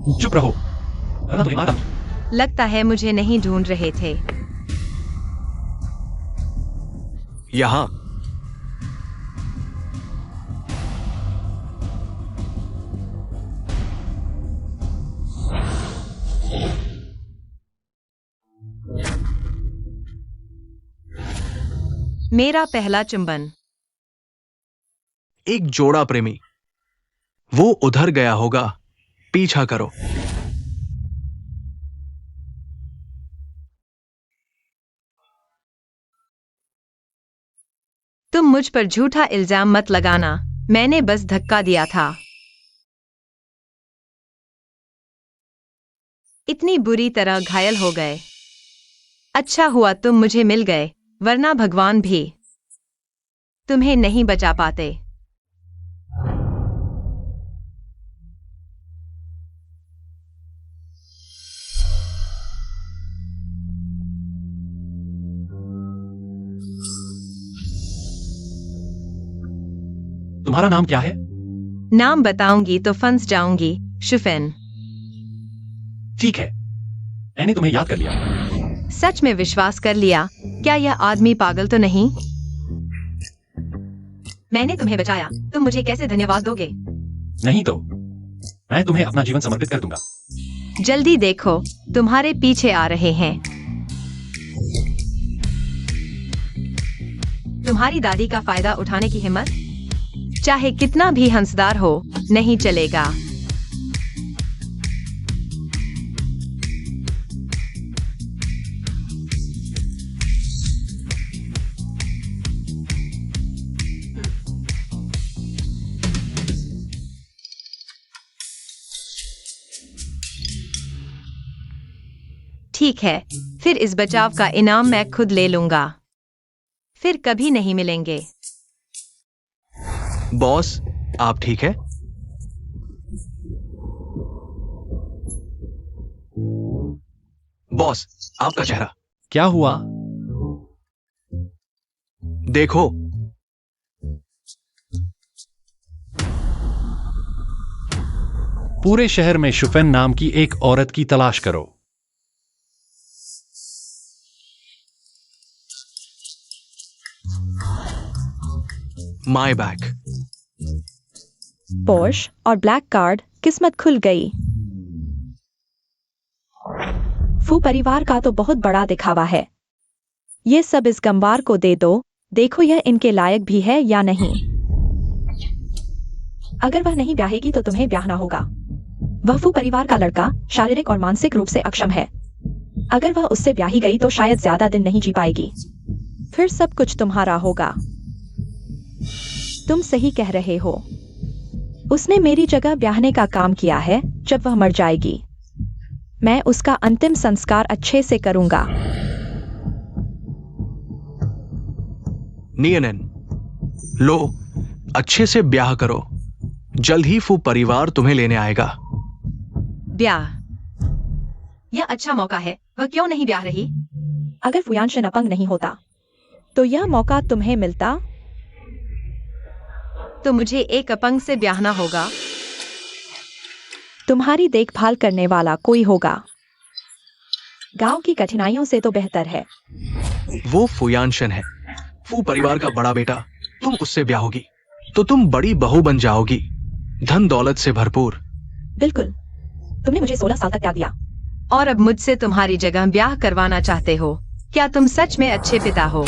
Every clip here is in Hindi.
चुप रहो, वरना तुम्हें मार दूंगा। लगता है मुझे नहीं ढूंढ रहे थे। यहाँ मेरा पहला चुंबन। एक जोड़ा प्रेमी, वो उधर गया होगा, पीछा करो। तुम मुझ पर झूठा इल्जाम मत लगाना, मैंने बस धक्का दिया था। इतनी बुरी तरह घायल हो गए। अच्छा हुआ तुम मुझे मिल गए, वरना भगवान भी तुम्हें नहीं बचा पाते। तुम्हारा नाम क्या है? नाम बताऊंगी तो फंस जाऊंगी। शुफेन। ठीक है, मैंने तुम्हें याद कर लिया। सच में विश्वास कर लिया? क्या यह आदमी पागल तो नहीं? मैंने तुम्हें बचाया, तुम मुझे कैसे धन्यवाद दोगे? नहीं तो मैं तुम्हें अपना जीवन समर्पित कर दूंगा। जल्दी देखो, तुम्हारे पीछे आ रहे हैं। तुम्हारी दादी का फायदा उठाने की हिम्मत? चाहे कितना भी हंसदार हो, नहीं चलेगा। ठीक है, फिर इस बचाव का इनाम मैं खुद ले लूंगा। फिर कभी नहीं मिलेंगे। बॉस, आप ठीक है? बॉस, आपका चेहरा। क्या हुआ? देखो। पूरे शहर में शुफेन नाम की एक औरत की तलाश करो। My back. पोर्श और ब्लैक कार्ड, किस्मत खुल गई। फू परिवार का तो बहुत बड़ा दिखावा है। ये सब इस गंवार को दे दो, देखो यह इनके लायक भी है या नहीं। अगर वह नहीं ब्याहेगी तो तुम्हें ब्याहना होगा। वह फू परिवार का लड़का शारीरिक और मानसिक रूप से अक्षम है। अगर वह उससे ब्याही गई तो शायद ज्यादा दिन नहीं जी पाएगी। फिर सब कुछ तुम्हारा होगा। तुम सही कह रहे हो। उसने मेरी जगह ब्याहने का काम किया है। जब वह मर जाएगी, मैं उसका अंतिम संस्कार अच्छे से करूंगा। नियनन, लो, अच्छे से ब्याह करो। जल्द ही फू परिवार तुम्हें लेने आएगा। ब्याह? यह अच्छा मौका है, वह क्यों नहीं ब्याह रही? अगर फुयानशन अपंग नहीं होता तो यह मौका तुम्हें मिलता। तो मुझे एक अपंग से ब्याहना होगा। तुम्हारी देखभाल करने वाला कोई होगा। गांव की कठिनाइयों से तो बेहतर है। वो फुयानशन है, फू परिवार का बड़ा बेटा। तुम उससे ब्याहोगी तो तुम बड़ी बहू बन जाओगी, धन दौलत से भरपूर। बिल्कुल। तुमने मुझे 16 साल तक त्याग दिया। और अब मुझसे तुम्हारी जगह ब्याह करवाना चाहते हो? क्या तुम सच में अच्छे पिता हो?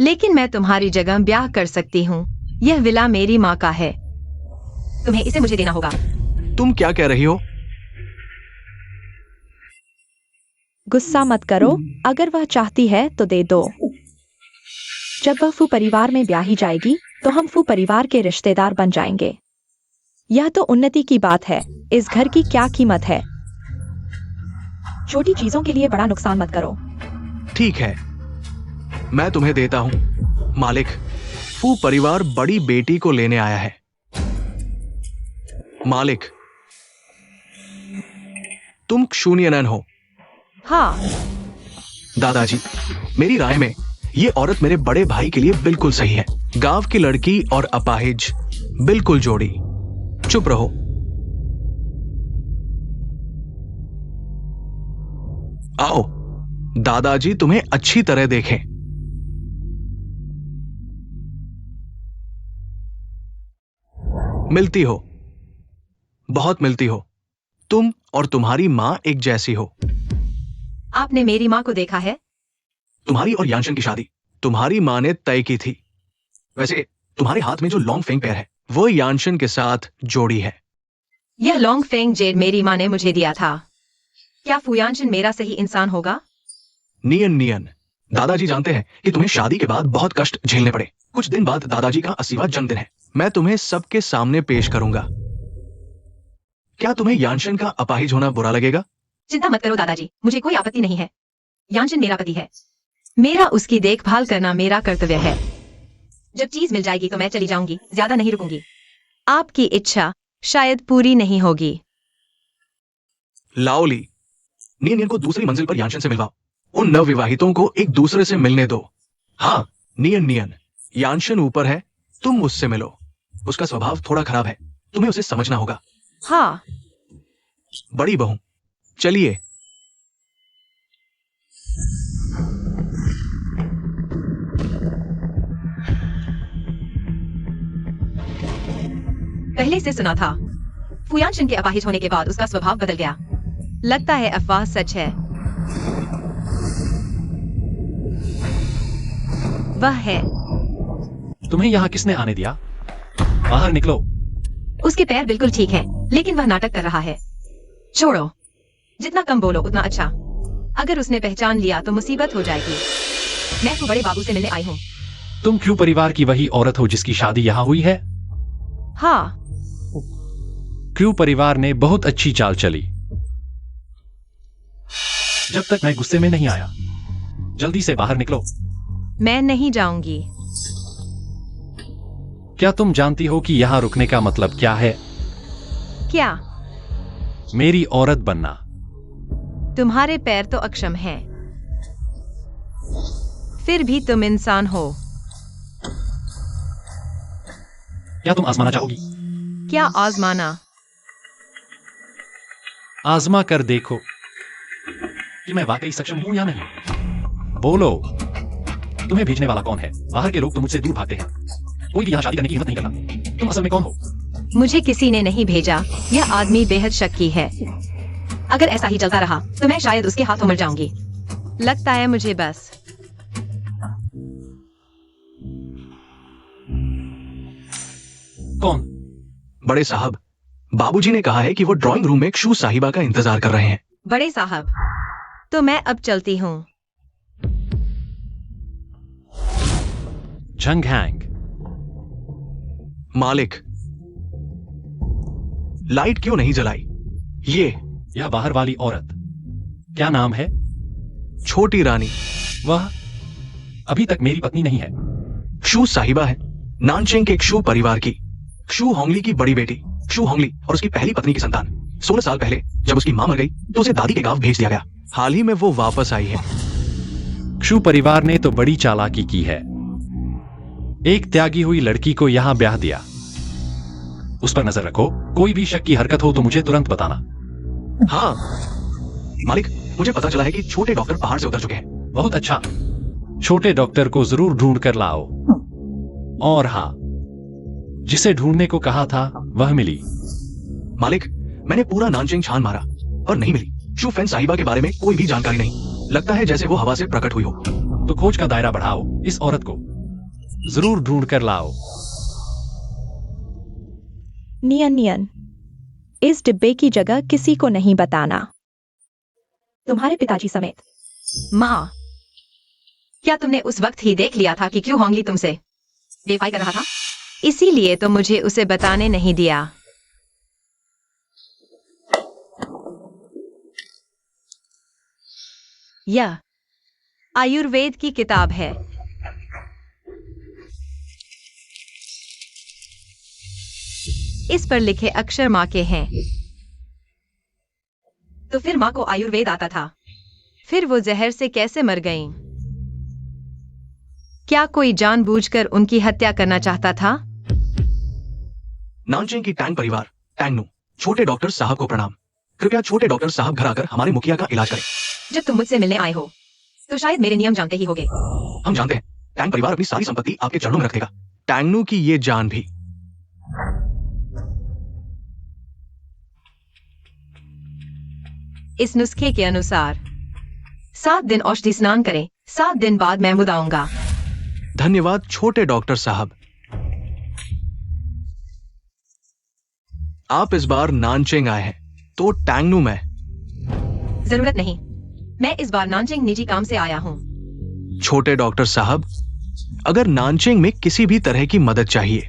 लेकिन मैं तुम्हारी जगह ब्याह कर सकती हूँ। यह विला मेरी माँ का है। तुम्हें इसे मुझे देना होगा। तुम क्या कह रही हो? गुस्सा मत करो। अगर वह चाहती है तो दे दो। जब वह फू परिवार में ब्याही जाएगी तो हम फू परिवार के रिश्तेदार बन जाएंगे। यह तो उन्नति की बात है। इस घर की क्या कीमत है? छोटी चीजों के लिए बड़ा नुकसान मत करो। ठीक है, मैं तुम्हें देता हूं। मालिक, फू परिवार बड़ी बेटी को लेने आया है। मालिक, तुम क्षुनियनन हो। हाँ। दादाजी, मेरी राय में ये औरत मेरे बड़े भाई के लिए बिल्कुल सही है। गांव की लड़की और अपाहिज, बिल्कुल जोड़ी। चुप रहो। आओ, दादाजी तुम्हें अच्छी तरह देखें। मिलती हो, बहुत मिलती हो। तुम और तुम्हारी माँ एक जैसी हो। आपने मेरी माँ को देखा है? तुम्हारी और यानशन की शादी तुम्हारी माँ ने तय की थी। वैसे तुम्हारे हाथ में जो लॉन्ग फेंग पैर है वो यानशन के साथ जोड़ी है। यह लॉन्ग फेंग जेड मेरी माँ ने मुझे दिया था। क्या फुयानशन मेरा सही इंसान होगा? नियन नियन, दादाजी जानते हैं कि तुम्हें शादी के बाद बहुत कष्ट झेलने पड़े। कुछ दिन बाद दादाजी का 80वां जन्मदिन है। मैं तुम्हें सबके सामने पेश करूंगा। क्या तुम्हें यानशन का अपाहिज होना बुरा लगेगा? चिंता मत करो दादाजी, मुझे कोई आपत्ति नहीं है। यानशन मेरा पति है। मेरा उसकी देखभाल करना मेरा कर्तव्य है। जब चीज मिल जाएगी तो मैं चली जाऊंगी, ज्यादा नहीं रुकूंगी। आपकी इच्छा शायद पूरी नहीं होगी। लाओली, नियन को दूसरी मंजिल पर यानशन से मिलवाओ। उन नवविवाहितों को एक दूसरे से मिलने दो। हाँ, नियन, यानशन ऊपर है, तुम उससे मिलो। उसका स्वभाव थोड़ा खराब है, तुम्हें उसे समझना होगा। हाँ। बड़ी बहू, चलिए। पहले से सुना था, फुयानशन के अपाहिज होने के बाद उसका स्वभाव बदल गया। लगता है अफवाह सच है। वह है। तुम्हें यहाँ किसने आने दिया? बाहर निकलो। उसके पैर बिल्कुल ठीक हैं, लेकिन वह नाटक कर रहा है। छोड़ो, जितना कम बोलो उतना अच्छा। अगर उसने पहचान लिया तो मुसीबत हो जाएगी। मैं तो बड़े बाबू से मिलने आई हूँ। तुम क्रू परिवार की वही औरत हो जिसकी शादी यहाँ हुई है? हाँ। क्रू परिवार ने बहुत अच्छी चाल चली। जब तक मैं गुस्से में नहीं आया। जल्दी से बाहर निकलो। मैं नहीं जाऊंगी। क्या तुम जानती हो कि यहाँ रुकने का मतलब क्या है? क्या? मेरी औरत बनना। तुम्हारे पैर तो अक्षम हैं। फिर भी तुम इंसान हो। क्या तुम आजमाना चाहोगी? क्या आजमाना? आजमा कर देखो कि मैं वाकई सक्षम हूं या नहीं। बोलो, तुम्हें भेजने वाला कौन है? बाहर के लोग तो मुझसे दूर भागते हैं। कोई भी यहाँ शादी करने की हिम्मत नहीं करता। तुम असल में कौन हो? मुझे किसी ने नहीं भेजा। यह आदमी बेहद शक्की है। अगर ऐसा ही चलता रहा तो मैं शायद उसके हाथों मर जाऊंगी। लगता है मुझे बस। कौन? बड़े साहब, बाबूजी ने कहा है कि वो ड्राइंग रूम में शू साहिबा का इंतजार कर रहे हैं। बड़े साहब, तो मैं अब चलती हूँ। झंग हैंग। मालिक, लाइट क्यों नहीं जलाई? यह बाहर वाली औरत, क्या नाम है? छोटी रानी। वह अभी तक मेरी पत्नी नहीं है। शू साहिबा है, नानचेंग के एक शू परिवार की। शू होंगली की बड़ी बेटी शू होंगली और उसकी पहली पत्नी की संतान। 16 साल पहले जब उसकी मां मर गई तो उसे दादी के गांव भेज दिया गया। हाल ही में वो वापस आई है। शू परिवार ने तो बड़ी चालाकी की है। एक त्यागी हुई लड़की को यहाँ ब्याह दिया। उस पर नजर रखो, कोई भी शक की हरकत हो तो मुझे तुरंत बताना। हाँ मालिक, मुझे पता चला है कि छोटे डॉक्टर पहाड़ से उतर चुके हैं। बहुत अच्छा, छोटे डॉक्टर को जरूर ढूंढ कर लाओ। और हाँ, जिसे ढूंढने को कहा था वह मिली। मालिक, मैंने पूरा नानचेंग छान मारा और नहीं मिली। शू फेन साहिबा के बारे में कोई भी जानकारी नहीं। लगता है जैसे वो हवा से प्रकट हुई हो। तो खोज का दायरा बढ़ाओ, इस औरत को जरूर ढूंढ कर लाओ। नियन, इस डिब्बे की जगह किसी को नहीं बताना, तुम्हारे पिताजी समेत। माँ, क्या तुमने उस वक्त ही देख लिया था कि क्यों होंगली तुमसे बेवफाई कर रहा था? इसीलिए तो मुझे उसे बताने नहीं दिया। यह आयुर्वेद की किताब है। इस पर लिखे अक्षर माँ के हैं। तो फिर माँ को आयुर्वेद आता था, फिर वो जहर से कैसे मर गईं? क्या कोई जानबूझकर उनकी हत्या करना चाहता था? नानचेंग की टैंग परिवार, टैंगनू, छोटे डॉक्टर साहब को प्रणाम। कृपया छोटे डॉक्टर साहब घर आकर हमारे मुखिया का इलाज करें। जब तुम मुझसे मिलने आए हो तो शायद मेरे नियम जानते ही होगे। हम जानते हैं, टैंग परिवार अपनी सारी संपत्ति आपके चरणों में रख देगा, टैंगनू की ये जान भी। इस नुस्खे के अनुसार 7 दिन औषधि स्नान करें, 7 दिन बाद मैं मुदाऊंगा। धन्यवाद छोटे डॉक्टर साहब। आप इस बार नानचेंग आए हैं, तो टैंगनू में। जरूरत नहीं, मैं इस बार नानचिंग निजी काम से आया हूँ। छोटे डॉक्टर साहब, अगर नानचेंग में किसी भी तरह की मदद चाहिए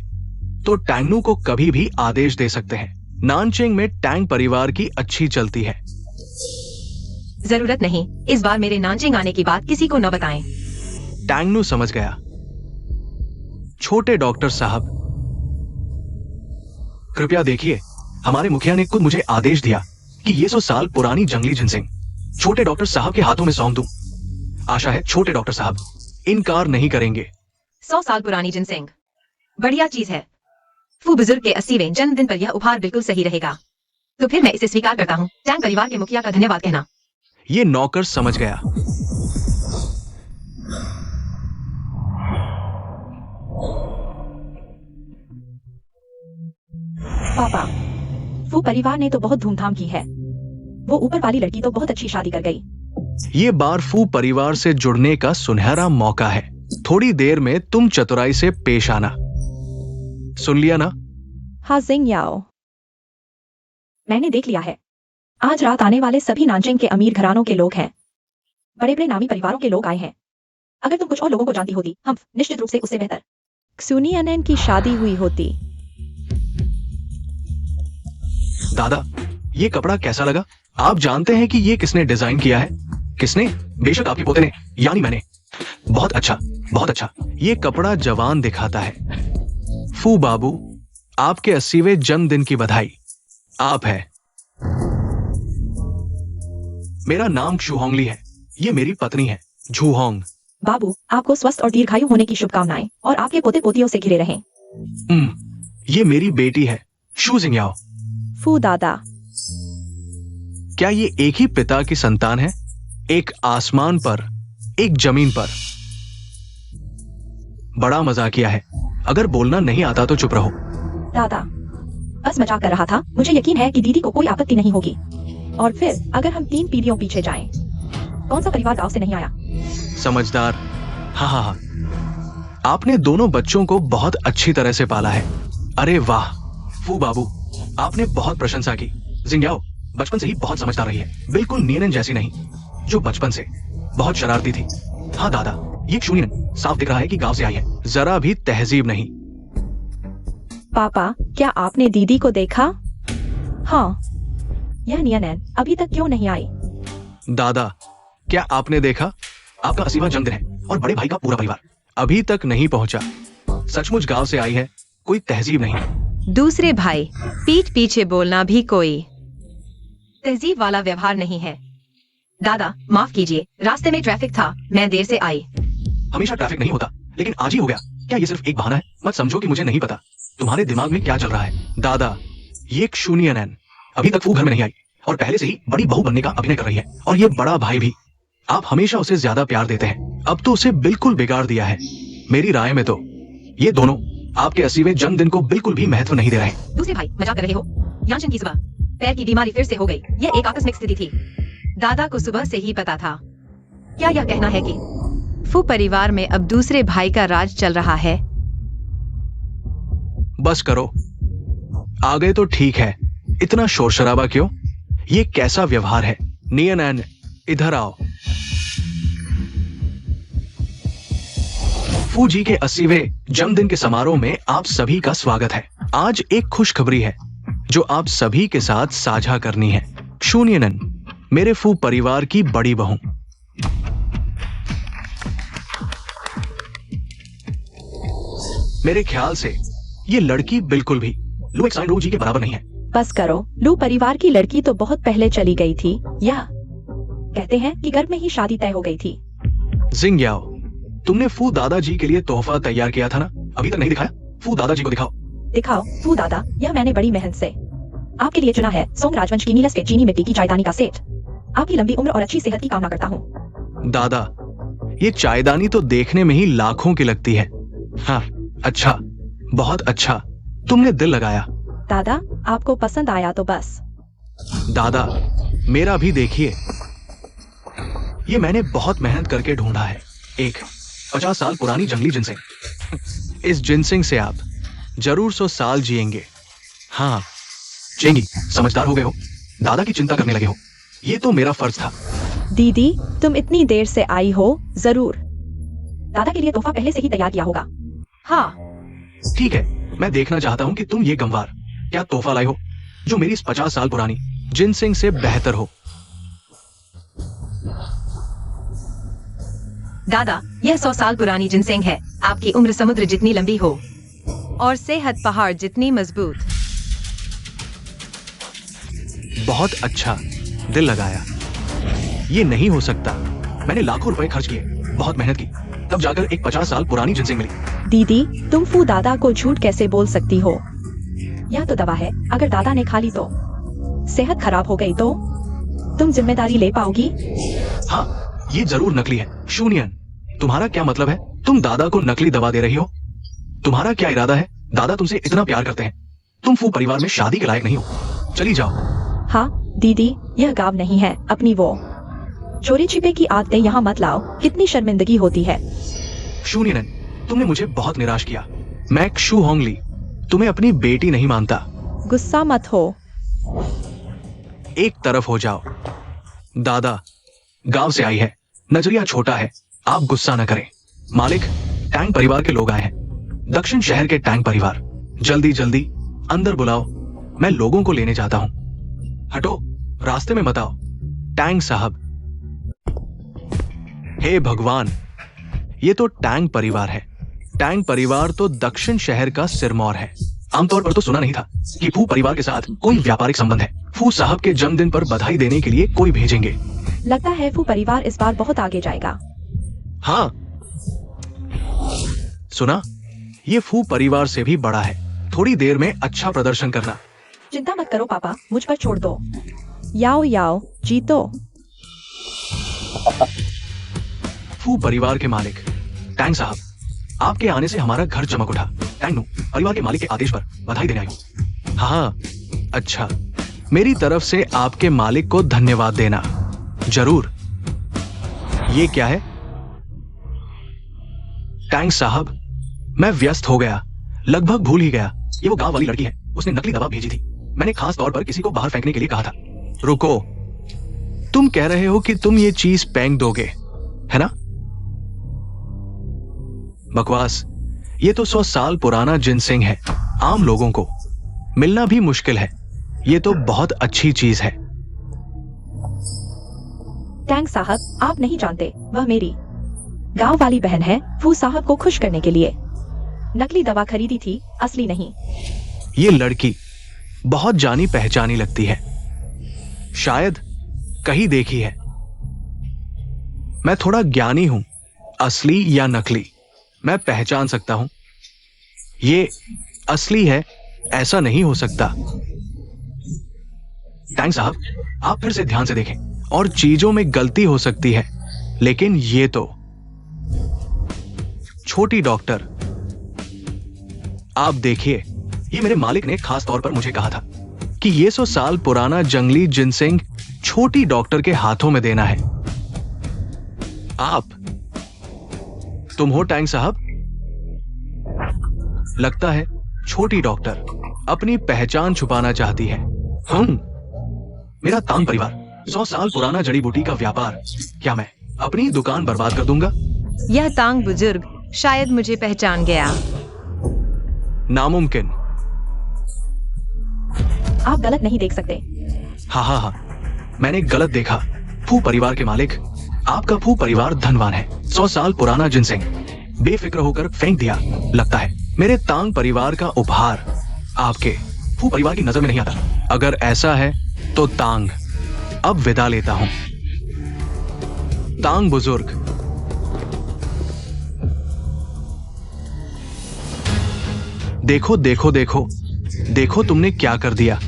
तो टैंगनू को कभी भी आदेश दे सकते हैं। नानचेंग में टैंग परिवार की अच्छी चलती है। जरूरत नहीं, इस बार मेरे नानचिंग आने की बात किसी को न बताएं। टैंगनू समझ गया। छोटे डॉक्टर साहब, कृपया देखिए, हमारे मुखिया ने खुद मुझे आदेश दिया कि ये 100 साल पुरानी जंगली जिनसिंग छोटे डॉक्टर साहब के हाथों में सौंप दूं। आशा है छोटे डॉक्टर साहब इनकार नहीं करेंगे। 100 साल पुरानी जिनसिंग बढ़िया चीज है। फू बुजुर्ग के 80वें जन्मदिन पर यह उपहार बिल्कुल सही रहेगा। तो फिर मैं इसे स्वीकार करता हूँ। टैंग परिवार के मुखिया का धन्यवाद कहना। ये नौकर समझ गया। पापा, वो परिवार ने तो बहुत धूमधाम की है। वो ऊपर वाली लड़की तो बहुत अच्छी शादी कर गई। ये बार फू परिवार से जुड़ने का सुनहरा मौका है। थोड़ी देर में तुम चतुराई से पेश आना। सुन लिया ना? हाँ जिंग याओ, मैंने देख लिया है। आज रात आने वाले सभी नानचिंग के अमीर घरानों के लोग हैं। बड़े बड़े नामी परिवारों के लोग आए हैं। अगर तुम कुछ और लोगों को जानती होती, हम निश्चित रूप से उससे बेहतर क्सुनियनन की शादी हुई होती। दादा, ये कपड़ा कैसा लगा? आप जानते हैं कि ये किसने डिजाइन किया है? किसने? बेशक आपके पोते ने, यानी मैंने। बहुत अच्छा, बहुत अच्छा। ये कपड़ा जवान दिखाता है। फू बाबू, आपके 80वें जन्मदिन की बधाई। आप है। मेरा नाम क्षुहोंगली है। ये मेरी पत्नी है, झूहोंग। बाबू, आपको स्वस्थ और दीर्घायु होने की शुभकामनाएं और आपके पोते पोतियों से घिरे रहें। ये मेरी बेटी है, शू जिंगयाओ। फू दादा, क्या ये एक ही पिता की संतान है? एक आसमान पर, एक जमीन पर। बड़ा मजाक किया है। अगर बोलना नहीं आता तो चुप रहो। दादा, बस मजाक कर रहा था। मुझे यकीन है कि दीदी को कोई आपत्ति नहीं होगी। और फिर अगर हम 3 पीढ़ियों पीछे जाएं, कौन सा परिवार गांव से नहीं आया? समझदार। हाँ, आपने दोनों बच्चों को बहुत अच्छी तरह से पाला है। अरे वाह फू बाबू, आपने बहुत प्रशंसा की। जिंगयाओ बचपन से ही बहुत समझदार रही है, बिल्कुल नियनन जैसी नहीं, जो बचपन से बहुत शरारती थी। हाँ दादा, ये क्षुनियन साफ दिख रहा है कि गांव से आई है, जरा भी तहजीब नहीं। पापा, क्या आपने दीदी को देखा? हाँ, यह नियनन अभी तक क्यों नहीं आई? दादा, क्या आपने देखा? आपका 80वां जन्मदिन है और बड़े भाई का पूरा परिवार अभी तक नहीं पहुंचा। सचमुच गांव से आई है, कोई तहजीब नहीं। दूसरे भाई, पीठ पीछे बोलना भी कोई तहजीब वाला व्यवहार नहीं है। दादा, माफ कीजिए, रास्ते में ट्रैफिक था, मैं देर से आई। हमेशा ट्रैफिक नहीं होता, लेकिन आज ही हो गया। क्या ये सिर्फ एक बहाना है? मत समझो कि मुझे नहीं पता तुम्हारे दिमाग में क्या चल रहा है। दादा, ये क्षुनियन अभी तक वो घर में नहीं आई और पहले से ही बड़ी बहू बनने का अभिनय कर रही है। और ये बड़ा भाई भी, आप हमेशा उसे ज्यादा प्यार देते हैं, अब तो उसे बिल्कुल बिगाड़ दिया है। मेरी राय में तो ये दोनों आपके 80वें जन्मदिन को बिल्कुल भी महत्व नहीं दे रहे। दूसरे भाई, मजाक कर रहे हो? यानशन की सुबह पैर की बीमारी फिर से हो गई। यह एक आकस्मिक स्थिति थी। दादा को सुबह से ही पता था। क्या यह कहना है कि फू परिवार में अब दूसरे भाई का राज चल रहा है? बस करो, आ गए तो ठीक है, इतना शोर शराबा क्यों? ये कैसा व्यवहार है? नियनन, इधर आओ। फू जी के 80वें जन्मदिन के समारोह में आप सभी का स्वागत है। आज एक खुशखबरी है जो आप सभी के साथ साझा करनी है। क्षुनियनन, मेरे फू परिवार की बड़ी बहू। मेरे ख्याल से ये लड़की बिल्कुल भी लू एक्साइन रो जी के बराबर नहीं है। बस करो, लू परिवार की लड़की तो बहुत पहले चली गई थी। या कहते हैं कि घर में ही शादी तय हो गई थी। जिंगयाओ, तुमने फू दादाजी के लिए तोहफा तैयार किया था ना? अभी तक नहीं दिखाया। फू दादाजी को दिखाओ। दिखाओ फू दादा, यह मैंने बड़ी मेहनत से आपके लिए चुना है। सोंग राजवंश की नीलस के चीनी मिट्टी की चायदानी का सेट। आपकी लंबी उम्र और अच्छी सेहत की कामना करता हूँ। दादा, ये चायदानी तो देखने में ही लाखों की लगती है। हाँ, अच्छा, बहुत अच्छा, तुमने दिल लगाया। दादा, आपको पसंद आया तो बस। दादा, मेरा भी देखिए, ये मैंने बहुत मेहनत करके ढूंढा है। एक 50 साल पुरानी जंगली जिनसिंग। इस जिनसिंग से आप जरूर 100 साल जिएंगे। हाँ, चेंगी, समझदार हो गए हो, दादा की चिंता करने लगे हो। ये तो मेरा फर्ज था। दीदी, तुम इतनी देर से आई हो, जरूर दादा के लिए तोहफा पहले से ही तैयार किया होगा। हाँ, ठीक है, मैं देखना चाहता हूँ कि तुम ये गंवार क्या तोहफा लाई हो जो मेरी इस 50 साल पुरानी जिनसिंग से बेहतर हो। दादा, यह 100 साल पुरानी जिनसेंग है। आपकी उम्र समुद्र जितनी लंबी हो और सेहत पहाड़ जितनी मजबूत। बहुत अच्छा, दिल लगाया। ये नहीं हो सकता, मैंने लाखों रुपए खर्च किए, बहुत मेहनत की, तब जाकर एक 50 साल पुरानी जिनसिंग मिली। दीदी, तुम फू दादा को झूठ कैसे बोल सकती हो? यह तो दवा है, अगर दादा ने खा ली तो सेहत खराब हो गई तो तुम जिम्मेदारी ले पाओगी? हाँ, ये जरूर नकली है। शून्यन, तुम्हारा क्या मतलब है? तुम दादा को नकली दवा दे रही हो? तुम्हारा क्या इरादा है? दादा तुमसे इतना प्यार करते हैं, तुम फू परिवार में शादी के लायक नहीं हो, चली जाओ। हाँ दीदी, यह गाँव नहीं है, अपनी वो चोरी छिपे की आदतें यहाँ मत लाओ, कितनी शर्मिंदगी होती है। शून्यन, तुमने मुझे बहुत निराश किया। मैं क्षु होंगली तुम्हें अपनी बेटी नहीं मानता। गुस्सा मत हो। एक तरफ हो जाओ। दादा गांव से आई है, नजरिया छोटा है, आप गुस्सा न करें। मालिक, टैंक परिवार के लोग आए हैं, दक्षिण शहर के टैंक परिवार। जल्दी जल्दी अंदर बुलाओ, मैं लोगों को लेने जाता हूं। हटो, रास्ते में मत आओ। टैंक साहब। हे भगवान, ये तो टैंक परिवार है। टैंक परिवार तो दक्षिण शहर का सिरमौर है। आमतौर पर तो सुना नहीं था कि फू परिवार के साथ कोई व्यापारिक संबंध है। फू साहब के जन्मदिन पर बधाई देने के लिए कोई भेजेंगे। लगता है फू परिवार इस बार बहुत आगे जाएगा। हाँ, सुना, ये फू परिवार से भी बड़ा है। थोड़ी देर में अच्छा प्रदर्शन करना। चिंता मत करो पापा, मुझ पर छोड़ दो। याओ याओ, जीतो। फू परिवार के मालिक, टैंक साहब, आपके आने से हमारा घर चमक उठा। टैंगनू परिवार के मालिक के आदेश पर बधाई देने आई हूं। हाँ, अच्छा, मेरी तरफ से आपके मालिक को धन्यवाद देना। जरूर। ये क्या है? टैंक साहब, मैं व्यस्त हो गया, लगभग भूल ही गया। ये वो गांव वाली लड़की है, उसने नकली दवा भेजी थी। मैंने खास तौर पर किसी को बाहर फेंकने के लिए कहा था। रुको, तुम कह रहे हो कि तुम ये चीज फेंक दोगे, है ना? बकवास। ये तो 100 साल पुराना जिनसिंग है, आम लोगों को मिलना भी मुश्किल है। ये तो बहुत अच्छी चीज है। टैंक साहब, आप नहीं जानते, वह मेरी गांव वाली बहन है। फू साहब को खुश करने के लिए नकली दवा खरीदी थी, असली नहीं। ये लड़की बहुत जानी पहचानी लगती है, शायद कहीं देखी है। मैं थोड़ा ज्ञानी हूं, असली या नकली मैं पहचान सकता हूं। ये असली है, ऐसा नहीं हो सकता। टैंक साहब, आप फिर से ध्यान से देखें, और चीजों में गलती हो सकती है, लेकिन ये तो छोटी डॉक्टर, आप देखिए, ये मेरे मालिक ने खास तौर पर मुझे कहा था कि ये 100 साल पुराना जंगली जिनसिंग छोटी डॉक्टर के हाथों में देना है। आप तुम हो टैंक साहब? लगता है छोटी डॉक्टर अपनी पहचान छुपाना चाहती है। मेरा तांग परिवार 100 साल पुराना जड़ी बूटी का व्यापार, क्या मैं अपनी दुकान बर्बाद कर दूंगा? यह तांग बुजुर्ग शायद मुझे पहचान गया। नामुमकिन। आप गलत नहीं देख सकते। हाँ, मैंने गलत देखा। फू परिवार के मालिक, आपका फू परिवार धनवान है। 100 साल पुराना जिनसिंग बेफिक्र होकर फेंक दिया। लगता है मेरे तांग परिवार का उपहार आपके फू परिवार की नजर में नहीं आता। अगर ऐसा है तो तांग, अब विदा लेता हूं। तांग बुजुर्ग। देखो देखो देखो, देखो तुमने क्या कर दिया।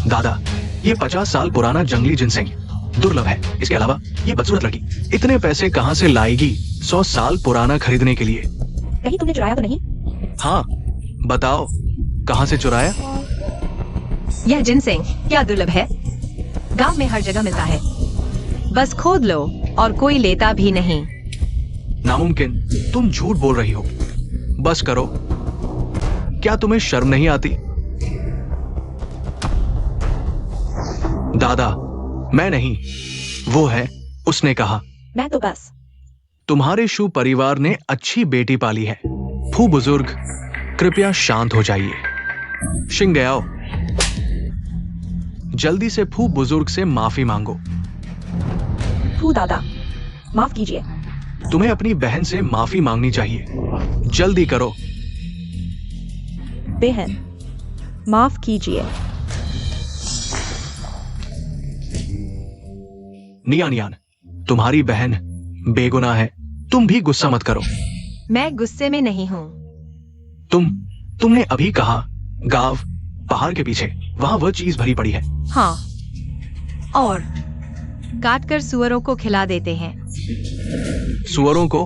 दादा, ये 50 साल पुराना जंगली जिनसेंग दुर्लभ है। इसके अलावा ये बदसूरत लड़की इतने पैसे कहां से लाएगी 100 साल पुराना खरीदने के लिए? कहीं तुमने चुराया तो नहीं? हाँ, बताओ कहां से चुराया? यह जिनसेंग क्या दुर्लभ है? गांव में हर जगह मिलता है, बस खोद लो और कोई लेता भी नहीं। नामुमकिन, तुम झूठ बोल रही हो। बस करो, क्या तुम्हें शर्म नहीं आती? दादा, मैं नहीं, वो है, उसने कहा। मैं तो बस। तुम्हारे शू परिवार ने अच्छी बेटी पाली है। फू बुजुर्ग, कृपया शांत हो जाइए। शिंगयाओ, जल्दी से फू बुजुर्ग से माफी मांगो। फू दादा, माफ कीजिए। तुम्हें अपनी बहन से माफी मांगनी चाहिए। जल्दी करो। बहन, माफ कीजिए। नियान नियान, तुम्हारी बहन बेगुनाह है। तुम भी गुस्सा मत करो। मैं गुस्से में नहीं हूँ। तुमने अभी कहा गांव पहाड़ के पीछे, वहां वह चीज भरी पड़ी है। हाँ, और काटकर सुअरों को खिला देते हैं। सुअरों को?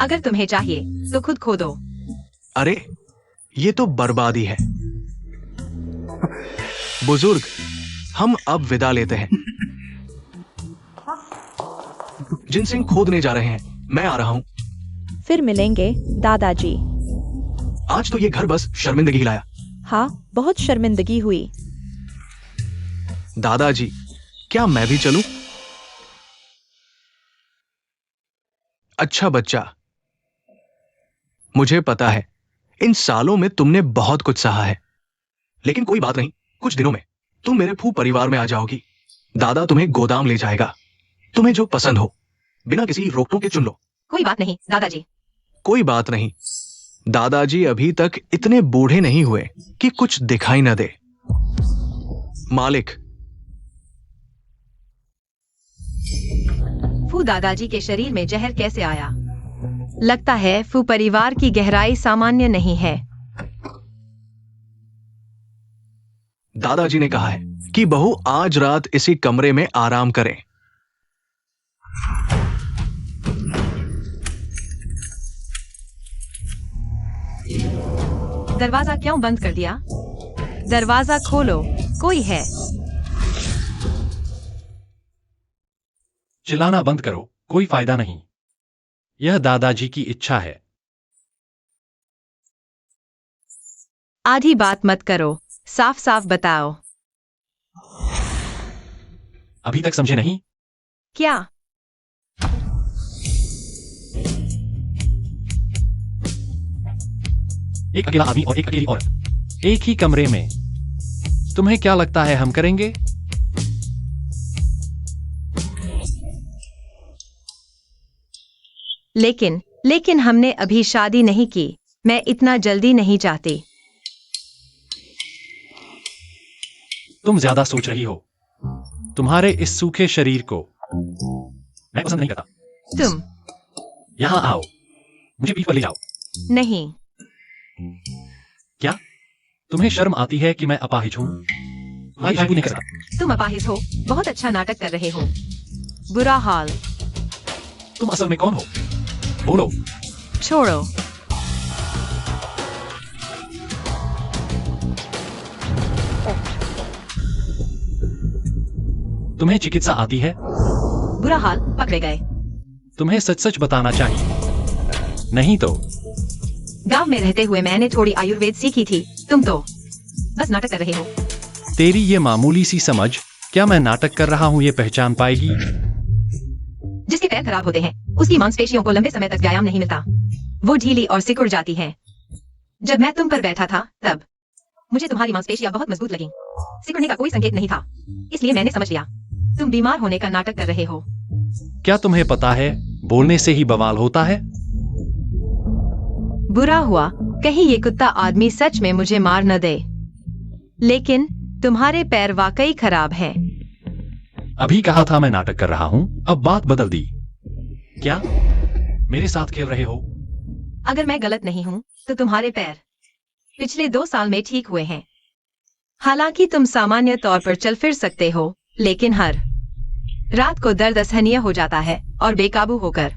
अगर तुम्हें चाहिए तो खुद खोदो। अरे, ये तो बर्बादी है। बुजुर्ग, हम अब विदा लेते हैं। जिनसिंग खोदने जा रहे हैं, मैं आ रहा हूं। फिर मिलेंगे दादाजी। आज तो ये घर बस शर्मिंदगी लाया। हाँ, बहुत शर्मिंदगी हुई। दादाजी, क्या मैं भी चलूं? अच्छा बच्चा, मुझे पता है इन सालों में तुमने बहुत कुछ सहा है, लेकिन कोई बात नहीं, कुछ दिनों में तुम मेरे फू परिवार में आ जाओगी। दादा तुम्हें गोदाम ले जाएगा। तुम्हें जो पसंद हो बिना किसी रोक टोक के चुन लो। कोई बात नहीं दादाजी। कोई बात नहीं। दादाजी अभी तक इतने बूढ़े नहीं हुए कि कुछ दिखाई न दे। मालिक, फू दादाजी के शरीर में जहर कैसे आया? लगता है फू परिवार की गहराई सामान्य नहीं है। दादाजी ने कहा है कि बहू आज रात इसी कमरे में आराम करें। दरवाजा क्यों बंद कर दिया? दरवाजा खोलो, कोई है। चिल्लाना बंद करो, कोई फायदा नहीं। यह दादाजी की इच्छा है। आधी बात मत करो, साफ साफ बताओ। अभी तक समझे नहीं? क्या? एक अकेला आदमी और एक अकेली औरत एक ही कमरे में। तुम्हें क्या लगता है हम करेंगे? लेकिन हमने अभी शादी नहीं की। मैं इतना जल्दी नहीं चाहती। तुम ज्यादा सोच रही हो। तुम्हारे इस सूखे शरीर को मैं पसंद नहीं करता। तुम यहां आओ, मुझे पीठ पर ले जाओ। नहीं। क्या तुम्हें शर्म आती है कि मैं अपाहिज हूं? तुम्हारी शादी नहीं करता। तुम अपाहिज हो, बहुत अच्छा नाटक कर रहे हो। बुरा हाल। तुम असल में कौन हो? बोलो। छोड़ो। तुम्हें चिकित्सा आती है? बुरा हाल, पकड़े गए। तुम्हें सच सच बताना चाहिए, नहीं तो। गांव में रहते हुए मैंने थोड़ी आयुर्वेद सीखी थी। तुम तो बस नाटक कर रहे हो। तेरी ये मामूली सी समझ, क्या मैं नाटक कर रहा हूं ये पहचान पाएगी? जिसके पैर खराब होते हैं उसकी मांसपेशियों को लंबे समय तक व्यायाम नहीं मिलता। वो ढीली और सिकुड़ जाती हैं। जब मैं तुम पर बैठा था तब मुझे तुम्हारी मांसपेशियां बहुत मजबूत लगीं। सिकुड़ने का कोई संकेत नहीं था, इसलिए मैंने समझ लिया तुम बीमार होने का नाटक कर रहे हो। क्या तुम्हें पता है बोलने से ही बवाल होता है? बुरा हुआ कहीं ये कुत्ता आदमी सच में मुझे मार न दे। लेकिन तुम्हारे पैर वाकई खराब हैं। अभी कहा था मैं नाटक कर रहा हूं, अब बात बदल दी। क्या मेरे साथ खेल रहे हो? अगर मैं गलत नहीं हूँ तो तुम्हारे पैर पिछले 2 साल में ठीक हुए हैं। हालांकि तुम सामान्य तौर पर चल फिर सकते हो, लेकिन हर रात को दर्द असहनीय हो जाता है और बेकाबू होकर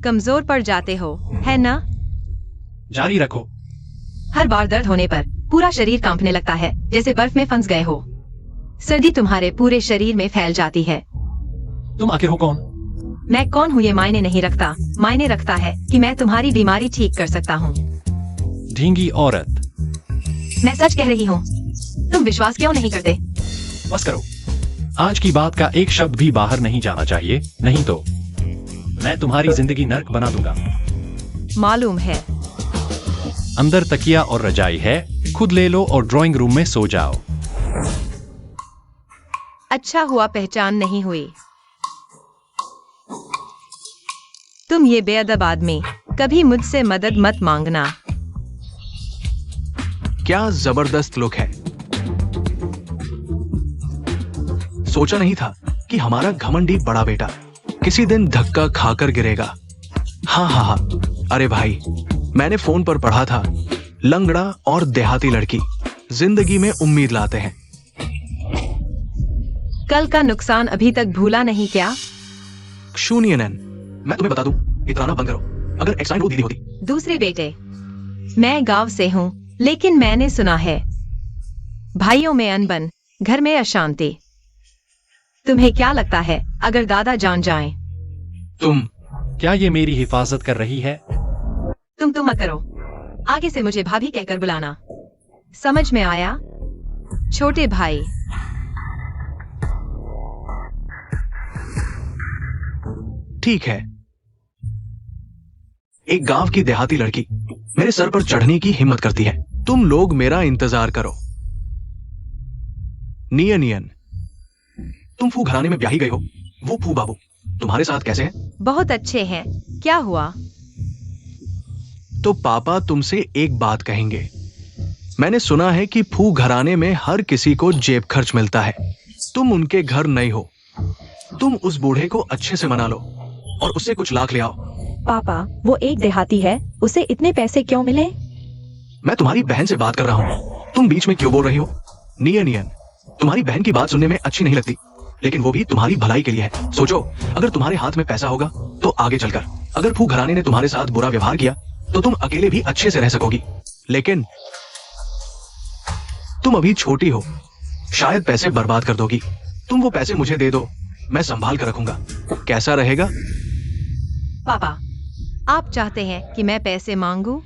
कमजोर पड़ जाते हो, है ना? जारी रखो। हर बार दर्द होने पर पूरा शरीर कांपने लगता है, जैसे बर्फ में फंस गए हो। सर्दी तुम्हारे पूरे शरीर में फैल जाती है। तुम आखिर हो कौन? मैं कौन हूँ ये मायने नहीं रखता, मायने रखता है कि मैं तुम्हारी बीमारी ठीक कर सकता हूँ। ढींगी औरत। मैं सच कह रही हूँ, तुम विश्वास क्यों नहीं करते? बस करो। आज की बात का एक शब्द भी बाहर नहीं जाना चाहिए, नहीं तो मैं तुम्हारी जिंदगी नर्क बना दूंगा। मालूम है। अंदर तकिया और रजाई है, खुद ले लो और ड्राइंग रूम में सो जाओ। अच्छा हुआ पहचान नहीं हुई। तुम ये बेअदब आदमी, कभी मुझसे मदद मत मांगना। क्या जबरदस्त लुक है। सोचा नहीं था कि हमारा घमंडी बड़ा बेटा किसी दिन धक्का खाकर गिरेगा। हाँ हाँ हाँ, अरे भाई, मैंने फोन पर पढ़ा था, लंगड़ा और देहाती लड़की जिंदगी में उम्मीद लाते हैं। कल का नुकसान अभी तक भूला नहीं क्या? शून्यनन, मैं तुम्हें बता दूं, इतराना बंद करो। अगर एक्साइन वो दीदी होती। दूसरे बेटे, मैं गांव से हूँ, लेकिन मैंने सुना है भाइयों में अनबन, घर में अशांति। तुम्हें क्या लगता है अगर दादा जान जाएं? तुम क्या ये मेरी हिफाजत कर रही है? तुम मत करो। आगे से मुझे भाभी कहकर बुलाना, समझ में आया? छोटे भाई। ठीक है। एक गांव की देहाती लड़की मेरे सर पर चढ़ने की हिम्मत करती है। तुम लोग मेरा इंतजार करो। नियन, तुम फू घराने में ब्याही गई हो। वो फू बाबू तुम्हारे साथ कैसे हैं? बहुत अच्छे हैं। क्या हुआ? तो पापा तुमसे एक बात कहेंगे। मैंने सुना है कि फू घराने में हर किसी को जेब खर्च मिलता है। तुम उनके घर नहीं हो। तुम उस बूढ़े को अच्छे से मना लो और उससे कुछ लाख ले आओ। पापा, वो एक देहाती है, उसे इतने पैसे क्यों मिले? मैं तुम्हारी बहन से बात कर रहा हूँ, तुम बीच में क्यों बोल रही हो? नियन, तुम्हारी बहन की बात सुनने में अच्छी नहीं लगती, लेकिन वो भी तुम्हारी भलाई के लिए है। सोचो, अगर तुम्हारे हाथ में पैसा होगा तो आगे चलकर अगर फू घराने ने तुम्हारे साथ बुरा व्यवहार किया तो तुम अकेले भी अच्छे से रह सकोगी। लेकिन तुम अभी छोटी हो, शायद पैसे बर्बाद कर दोगी। तुम वो पैसे मुझे दे दो, मैं संभाल कर रखूंगा। कैसा रहेगा? पापा, आप चाहते हैं कि मैं पैसे मांगू?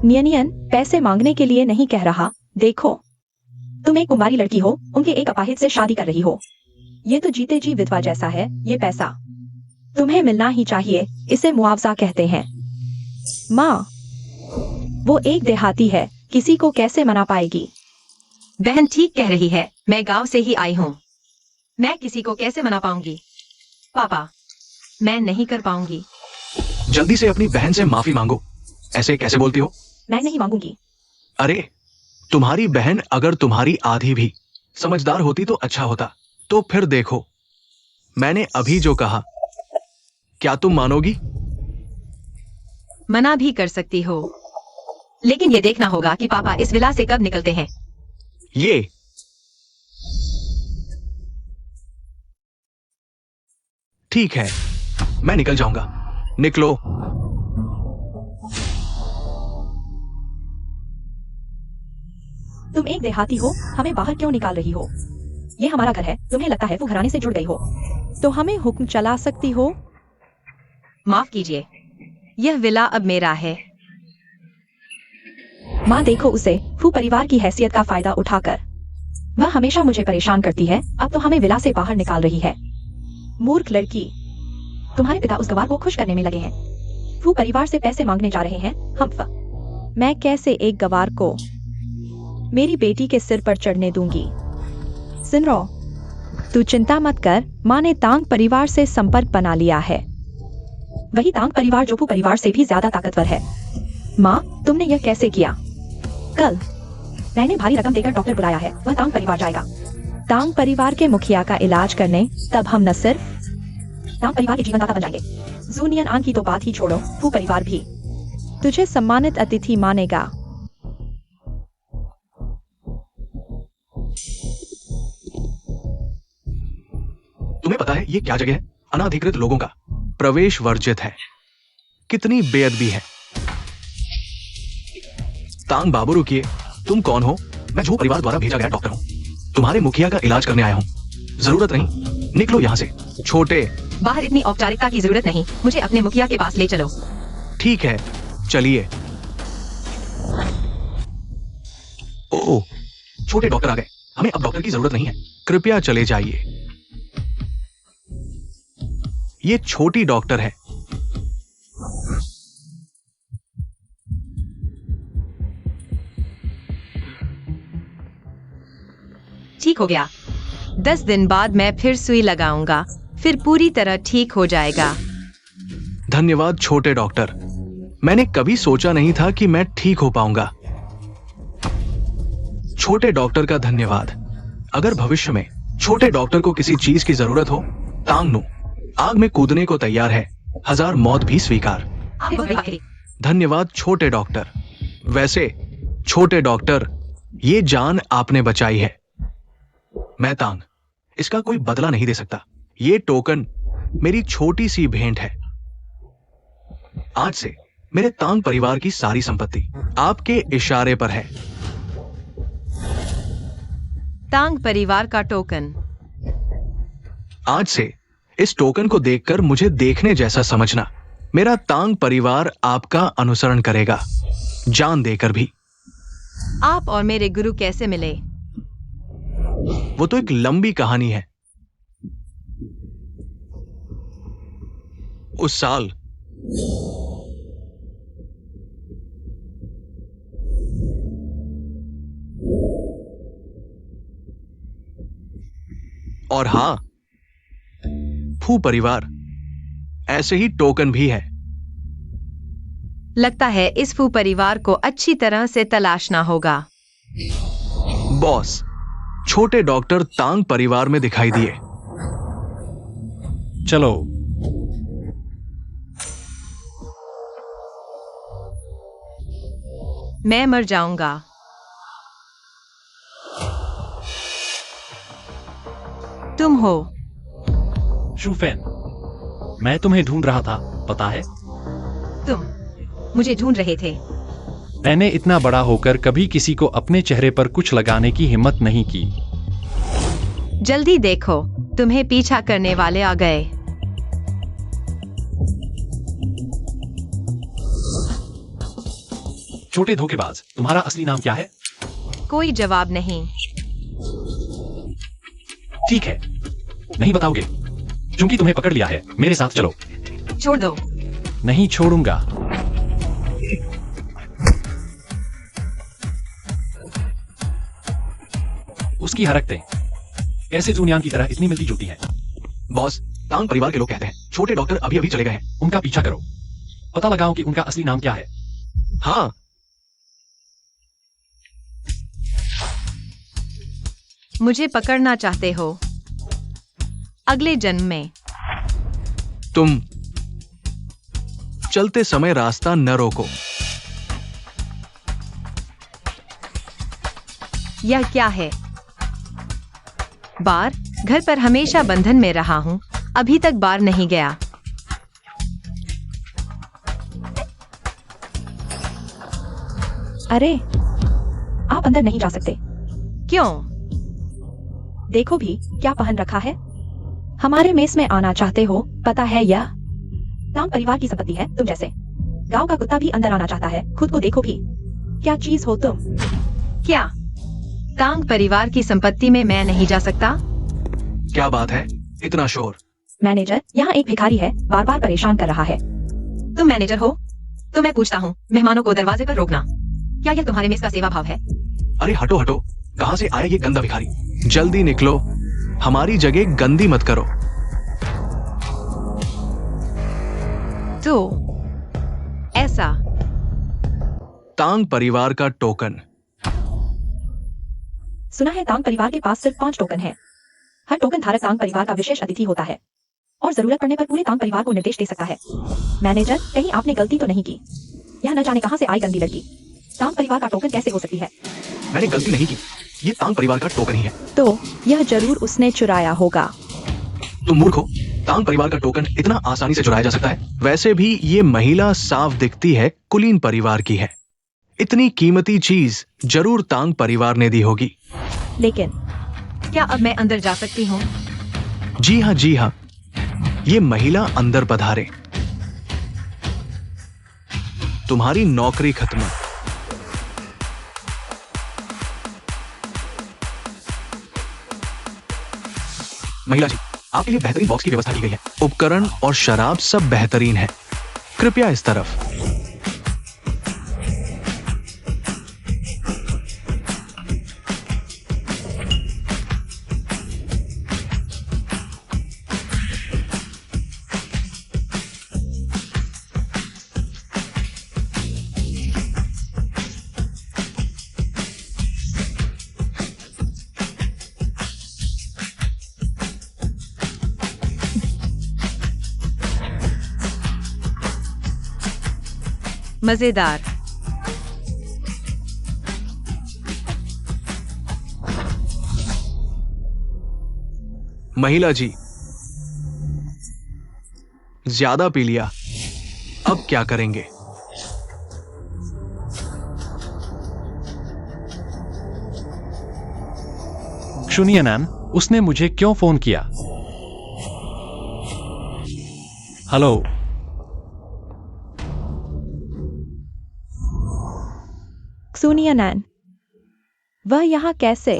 नियन पैसे मांगने के लिए नहीं कह रहा। देखो, तुम एक कुंवारी लड़की हो, उनके एक अपाहिज से शादी कर रही हो। ये तो जीते जी विधवा जैसा है। ये पैसा तुम्हें मिलना ही चाहिए, इसे मुआवजा कहते हैं। माँ, वो एक देहाती है, किसी को कैसे मना पाएगी? बहन ठीक कह रही है, मैं गांव से ही आई हूँ। मैं किसी को कैसे मना पाऊंगी? पापा, मैं नहीं कर पाऊंगी। जल्दी से अपनी बहन से माफी मांगो। ऐसे कैसे बोलती हो? मैं नहीं मांगूंगी। अरे, तुम्हारी बहन अगर तुम्हारी आधी भी समझदार होती तो अच्छा होता। तो फिर देखो, मैंने अभी जो कहा, क्या तुम मानोगी? मना भी कर सकती हो, लेकिन ये देखना होगा कि पापा इस विला से कब निकलते हैं। ये ठीक है, मैं निकल जाऊंगा। निकलो। तुम एक देहाती हो, हमें बाहर क्यों निकाल रही हो? ये हमारा घर है, तुम्हें लगता है वो घराने से जुड़ गई हो तो हमें हुक्म चला सकती हो? माफ कीजिए, यह विला अब मेरा है। माँ देखो उसे, फू परिवार की हैसियत का फायदा उठाकर वह हमेशा मुझे परेशान करती है, अब तो हमें विला से बाहर निकाल रही है। मूर्ख लड़की, तुम्हारे पिता उस गवार को खुश करने में लगे हैं। फू परिवार से पैसे मांगने जा रहे हैं। मैं कैसे एक गवार को मेरी बेटी के सिर पर चढ़ने दूंगी? सिनरो, तू चिंता मत कर, माँ ने तांग परिवार से संपर्क बना लिया है। वही तांग परिवार जो फू परिवार से भी ज्यादा ताकतवर है। माँ, तुमने यह कैसे किया? कल मैंने भारी रकम देकर डॉक्टर बुलाया है, वह तांग परिवार जाएगा। तांग परिवार के मुखिया का इलाज करने, तब हम न सिर्फ तांग परिवार के जीवनदाता बन जाएंगे। जूनियन आन की तो बात ही छोड़ो, फू परिवार भी तुझे सम्मानित अतिथि मानेगा। तुम्हें पता है ये क्या जगह है? अनाधिकृत लोगों का प्रवेश वर्जित है। कितनी बेअदबी है। तांग बाबू, रुकिए। तुम कौन हो? मैं झू परिवार द्वारा भेजा गया डॉक्टर हूं। तुम्हारे मुखिया का इलाज करने आया हूं। जरूरत नहीं, निकलो यहां से। छोटे, बाहर इतनी औपचारिकता की जरूरत नहीं, मुझे अपने मुखिया के पास ले चलो। ठीक है, चलिए। ओह, छोटे डॉक्टर आ गए। हमें अब डॉक्टर की जरूरत नहीं है। कृपया चले जाइए। ये छोटी डॉक्टर है। ठीक हो गया। 10 दिन बाद मैं फिर सुई लगाऊंगा, फिर पूरी तरह ठीक हो जाएगा। धन्यवाद छोटे डॉक्टर। मैंने कभी सोचा नहीं था कि मैं ठीक हो पाऊंगा। छोटे डॉक्टर का धन्यवाद। अगर भविष्य में छोटे डॉक्टर को किसी चीज की जरूरत हो, तांगनू आग में कूदने को तैयार है। 1000 मौत भी स्वीकार। धन्यवाद छोटे डॉक्टर। वैसे छोटे डॉक्टर, ये जान आपने बचाई है। मैं तांग इसका कोई बदला नहीं दे सकता। ये टोकन मेरी छोटी सी भेंट है। आज से मेरे तांग परिवार की सारी संपत्ति आपके इशारे पर है। तांग परिवार का टोकन। आज से इस टोकन को देखकर मुझे देखने जैसा समझना। मेरा तांग परिवार आपका अनुसरण करेगा, जान देकर भी। आप और मेरे गुरु कैसे मिले? वो तो एक लंबी कहानी है। उस साल और हां, फू परिवार ऐसे ही टोकन भी है। लगता है इस फू परिवार को अच्छी तरह से तलाशना होगा। बॉस, छोटे डॉक्टर तांग परिवार में दिखाई दिए। चलो। मैं मर जाऊंगा। तुम हो? शूफेन, मैं तुम्हें ढूंढ रहा था, पता है? तुम मुझे ढूंढ रहे थे? मैंने इतना बड़ा होकर कभी किसी को अपने चेहरे पर कुछ लगाने की हिम्मत नहीं की। जल्दी देखो, तुम्हें पीछा करने वाले आ गए। छोटे धोखेबाज, तुम्हारा असली नाम क्या है? कोई जवाब नहीं। ठीक है, नहीं बताओगे क्योंकि तुम्हें पकड़ लिया है। मेरे साथ चलो। छोड़ दो। नहीं छोड़ूंगा। उसकी हरकतें कैसे जूनियान की तरह इतनी मिलती जुलती हैं। बॉस, तांग परिवार के लोग कहते हैं छोटे डॉक्टर अभी अभी चले गए हैं। उनका पीछा करो, पता लगाओ कि उनका असली नाम क्या है। हाँ, मुझे पकड़ना चाहते हो? अगले जन्म में। तुम चलते समय रास्ता न रोको। यह क्या है? बार, घर पर हमेशा बंधन में रहा हूं, अभी तक बार नहीं गया। अरे, आप अंदर नहीं जा सकते। क्यों? देखो भी क्या पहन रखा है। हमारे मेस में आना चाहते हो, पता है यह तांग परिवार की संपत्ति है। तुम जैसे गांव का कुत्ता भी अंदर आना चाहता है। खुद को देखो भी, क्या चीज हो तुम। क्या तांग परिवार की संपत्ति में मैं नहीं जा सकता? क्या बात है, इतना शोर। मैनेजर, यहाँ एक भिखारी है, बार बार परेशान कर रहा है। तुम मैनेजर हो? तो मैं पूछता हूँ, मेहमानों को दरवाजे पर रोकना, क्या यह तुम्हारे मेस का सेवा भाव है? अरे हटो हटो, कहां से आया ये गंदा भिखारी। जल्दी निकलो, हमारी जगह गंदी मत करो। तो ऐसा तांग परिवार का टोकन। सुना है तांग परिवार के पास सिर्फ 5 टोकन है। हर टोकन धारक तांग परिवार का विशेष अतिथि होता है और जरूरत पड़ने पर पूरे तांग परिवार को निर्देश दे सकता है। मैनेजर, कहीं आपने गलती तो नहीं की? यह न जाने कहां से आई गंदी लड़की। तांग परिवार का टोकन कैसे हो सकती है? मैंने गलती नहीं की, ये तांग परिवार का टोकन ही है। तो यह जरूर उसने चुराया होगा। तुम मूर्ख हो। तांग परिवार का टोकन इतना आसानी से चुराया जा सकता है? वैसे भी ये महिला साफ दिखती है कुलीन परिवार की है। इतनी कीमती चीज जरूर तांग परिवार ने दी होगी। लेकिन क्या अब मैं अंदर जा सकती हूँ? जी हाँ, जी हाँ। ये महिला अंदर पधारे। तुम्हारी नौकरी खत्म। महिला जी, आपके लिए बेहतरीन बॉक्स की व्यवस्था की गई है। उपकरण और शराब सब बेहतरीन है। कृपया इस तरफ। मजेदार। महिला जी, ज्यादा पी लिया। अब क्या करेंगे? सुनिए नैन, उसने मुझे क्यों फोन किया? हेलो। सुनियनैन, वह यहाँ कैसे?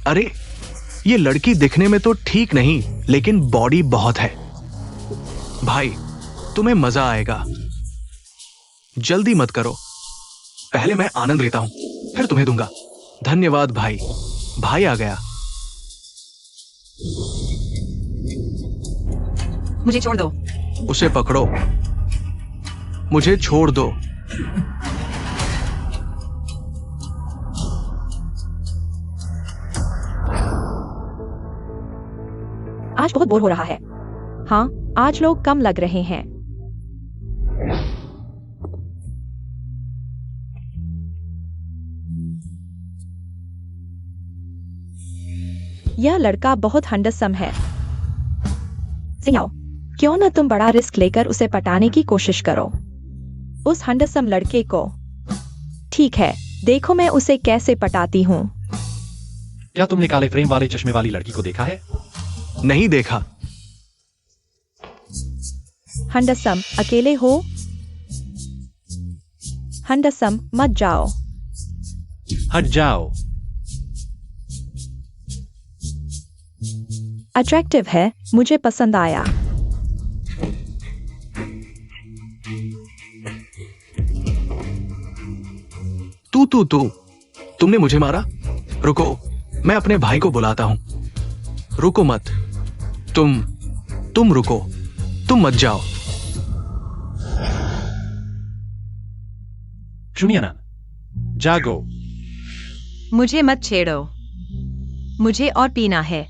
अरे, ये लड़की दिखने में तो ठीक नहीं, लेकिन बॉडी बहुत है। भाई, तुम्हें मजा आएगा। जल्दी मत करो। पहले मैं आनंद लेता हूं, फिर तुम्हें दूंगा। धन्यवाद भाई। भाई आ गया। मुझे छोड़ दो। उसे पकड़ो। मुझे छोड़ दो। आज बहुत बोर हो रहा है। हाँ, आज लोग कम लग रहे हैं। यह लड़का बहुत हैंडसम है। सिंह, क्यों न तुम बड़ा रिस्क लेकर उसे पटाने की कोशिश करो, उस हैंडसम लड़के को। ठीक है, देखो मैं उसे कैसे पटाती हूँ। क्या तुमने काले फ्रेम वाले चश्मे वाली लड़की को देखा है? नहीं देखा। हैंडसम, अकेले हो? हैंडसम, मत जाओ। हट जाओ। अट्रैक्टिव है, मुझे पसंद आया। तू तुमने मुझे मारा? रुको, मैं अपने भाई को बुलाता हूं। रुको मत। तुम रुको। तुम मत जाओ। सुनिए ना, जागो। मुझे मत छेड़ो। मुझे और पीना है।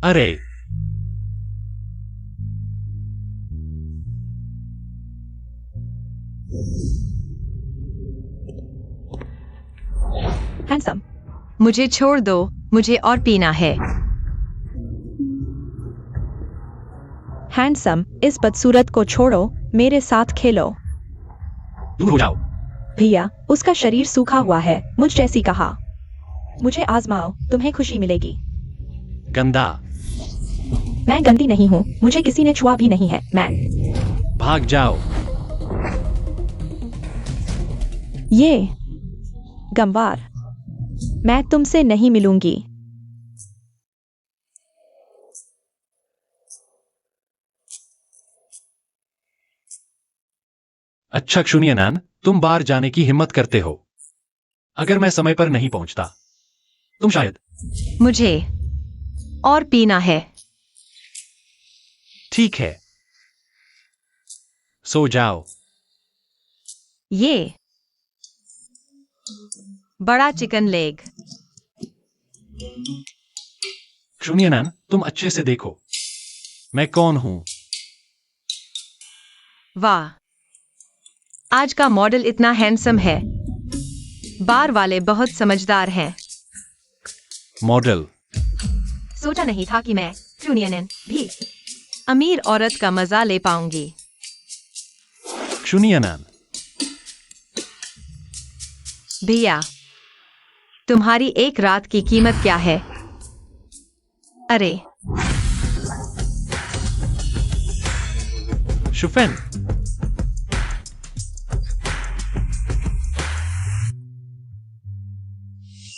अरे, हैंडसम, मुझे छोड़ दो। मुझे और पीना है। हैंडसम, इस बदसूरत को छोड़ो, मेरे साथ खेलो। दूर हो जाओ। भैया, उसका शरीर सूखा हुआ है, मुझ जैसी कहा। मुझे आजमाओ, तुम्हें खुशी मिलेगी। गंदा। मैं गंदी नहीं हूँ, मुझे किसी ने छुआ भी नहीं है। मैं भाग जाओ। ये गंवार, मैं तुमसे नहीं मिलूंगी। अच्छा सुनिए नैन, तुम बाहर जाने की हिम्मत करते हो। अगर मैं समय पर नहीं पहुंचता, तुम शायद। मुझे और पीना है। ठीक है, सो जाओ। ये बड़ा चिकन लेग। क्षुनियनन, तुम अच्छे से देखो मैं कौन हूं। वाह, आज का मॉडल इतना हैंडसम है। बार वाले बहुत समझदार हैं। मॉडल। सोचा नहीं था कि मैं यूनियन भी अमीर औरत का मजा ले पाऊंगी। क्षुनियनन, भैया, तुम्हारी एक रात की कीमत क्या है? अरे, शुफेन।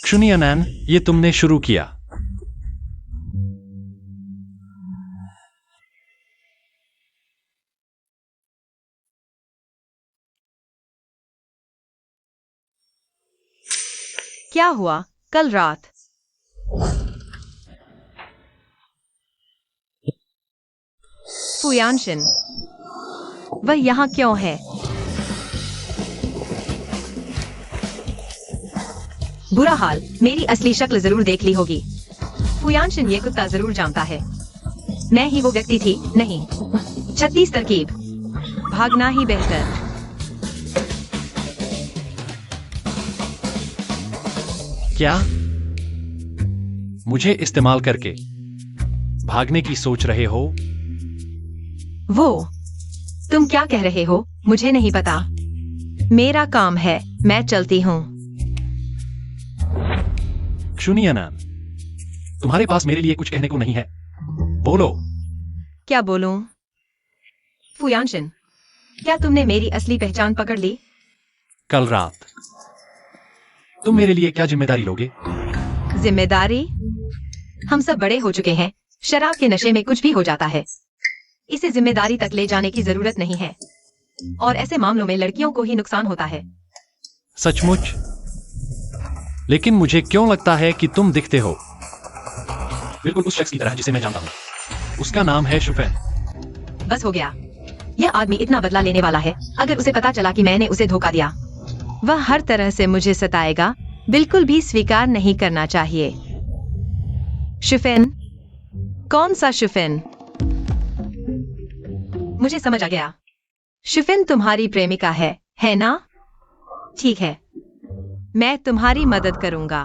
क्षुनियनन, ये तुमने शुरू किया। क्या हुआ कल रात? फुयानशिन, वह यहाँ क्यों है? बुरा हाल, मेरी असली शक्ल जरूर देख ली होगी। फुयानशिन ये कुत्ता जरूर जानता है। मैं ही वो व्यक्ति थी, नहीं। 36 तरकीब। भागना ही बेहतर। क्या मुझे इस्तेमाल करके भागने की सोच रहे हो? वो, तुम क्या कह रहे हो मुझे नहीं पता। मेरा काम है, मैं चलती हूँ। क्षुनियनन, तुम्हारे पास मेरे लिए कुछ कहने को नहीं है? बोलो। क्या बोलूं? फुयानशिन, क्या तुमने मेरी असली पहचान पकड़ ली? कल रात तुम मेरे लिए क्या जिम्मेदारी लोगे? जिम्मेदारी? हम सब बड़े हो चुके हैं। शराब के नशे में कुछ भी हो जाता है। इसे जिम्मेदारी तक ले जाने की जरूरत नहीं है। और ऐसे मामलों में लड़कियों को ही नुकसान होता है। सचमुच? लेकिन मुझे क्यों लगता है कि तुम दिखते हो बिल्कुल उस शख्स की तरह जिसे मैं जानता हूं। उसका नाम है शुफेन। बस हो गया। यह आदमी इतना बदला लेने वाला है अगर उसे पता चला कि मैंने उसे धोखा दिया। वह हर तरह से मुझे सताएगा। बिल्कुल भी स्वीकार नहीं करना चाहिए। शुफेन? कौन सा शुफेन? मुझे समझ आ गया। शुफेन तुम्हारी प्रेमिका है ना? ठीक है, मैं तुम्हारी मदद करूंगा।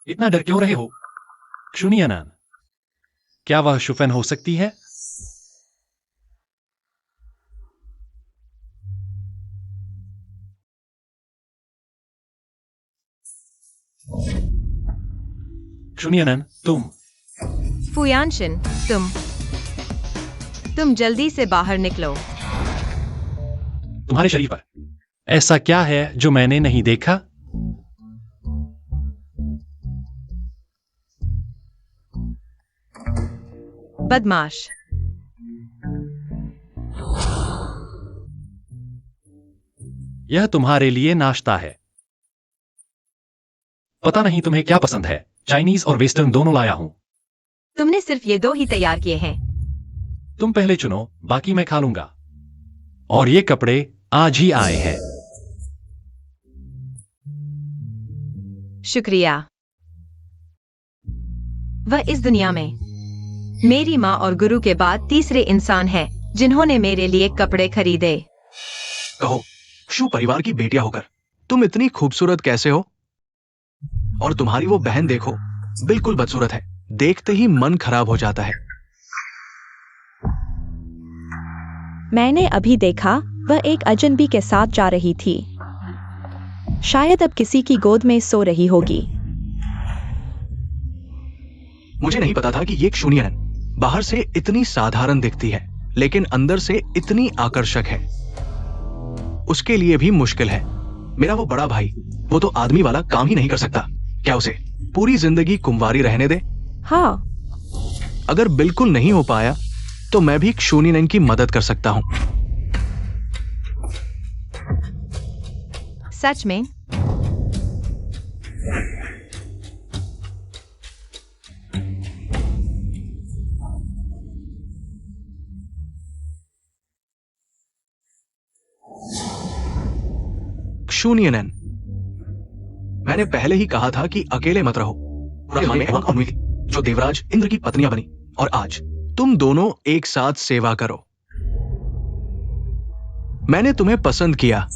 इतना डर क्यों रहे हो क्षुनियनन? क्या वह शुफेन हो सकती है? क्षुनियनन, तुम। फुयानशिन, तुम जल्दी से बाहर निकलो। तुम्हारे शरीर पर ऐसा क्या है जो मैंने नहीं देखा? बदमाश। यह तुम्हारे लिए नाश्ता है। पता नहीं तुम्हें क्या पसंद है, चाइनीज और वेस्टर्न दोनों लाया हूं। तुमने सिर्फ ये 2 ही तैयार किए हैं। तुम पहले चुनो, बाकी मैं खा लूंगा। और ये कपड़े आज ही आए हैं। शुक्रिया। वह इस दुनिया में मेरी माँ और गुरु के बाद तीसरे इंसान हैं जिन्होंने मेरे लिए कपड़े खरीदे। कहो, शू परिवार की बेटियां होकर तुम इतनी खूबसूरत कैसे हो? और तुम्हारी वो बहन देखो, बिल्कुल बदसूरत है। देखते ही मन खराब हो जाता है। मैंने अभी देखा, वह एक अजनबी के साथ जा रही थी। शायद अब किसी की गोद में सो रही होगी। मुझे नहीं पता था कि ये क्षुनियन बाहर से इतनी साधारण दिखती है, लेकिन अंदर से इतनी आकर्षक है। उसके लिए भी मुश्किल है। मेरा वो बड़ा भाई, वो तो आदमी वाला काम ही नहीं कर सकता। क्या उसे पूरी जिंदगी कुंवारी रहने दे? हाँ, अगर बिल्कुल नहीं हो पाया तो मैं भी क्षुनियन की मदद कर सकता हूं। सच में? शून्यनन, मैंने पहले ही कहा था कि अकेले मत रहो। पुराने में एवं अनुमिति जो देवराज इंद्र की पत्नियां बनी, और आज तुम दोनों एक साथ सेवा करो। मैंने तुम्हें पसंद किया,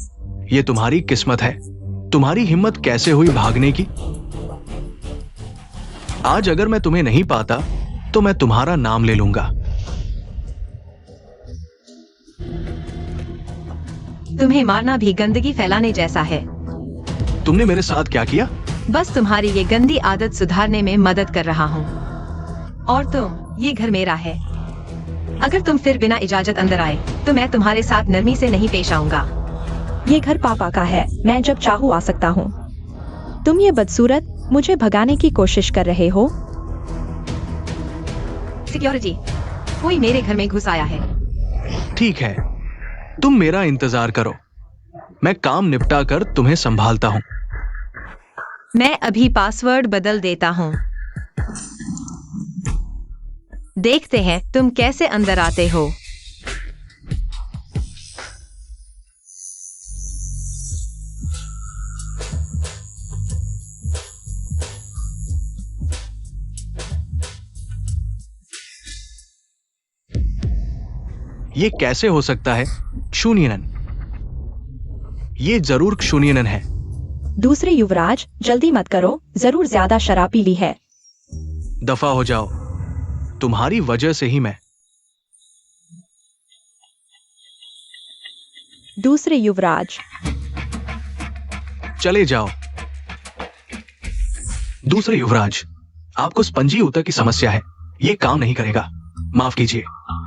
ये तुम्हारी किस्मत है। तुम्हारी हिम्मत कैसे हुई भागने की? आज अगर मैं तुम्हें नहीं पाता तो मैं तुम्हारा नाम ले लूंगा। तुम्हें मारना भी गंदगी फैलाने जैसा है। तुमने मेरे साथ क्या किया? बस तुम्हारी ये गंदी आदत सुधारने में मदद कर रहा हूँ। और ये घर मेरा है। अगर तुम फिर बिना इजाजत अंदर आए तो मैं तुम्हारे साथ नरमी से नहीं पेश आऊंगा। ये घर पापा का है, मैं जब चाहूँ आ सकता हूँ। तुम ये बदसूरत मुझे भगाने की कोशिश कर रहे हो। सिक्योरिटी, कोई मेरे घर में घुस आया है। ठीक है, तुम मेरा इंतजार करो, मैं काम निपटा कर तुम्हें संभालता हूं। मैं अभी पासवर्ड बदल देता हूँ। देखते हैं तुम कैसे अंदर आते हो। ये कैसे हो सकता है? शून्यनन, ये जरूर शून्यनन है। दूसरे युवराज, जल्दी मत करो, जरूर ज्यादा शराब पी ली है। दफा हो जाओ, तुम्हारी वजह से ही मैं। दूसरे युवराज, चले जाओ। दूसरे युवराज, आपको स्पंजी ऊतक की समस्या है, ये काम नहीं करेगा। माफ कीजिए,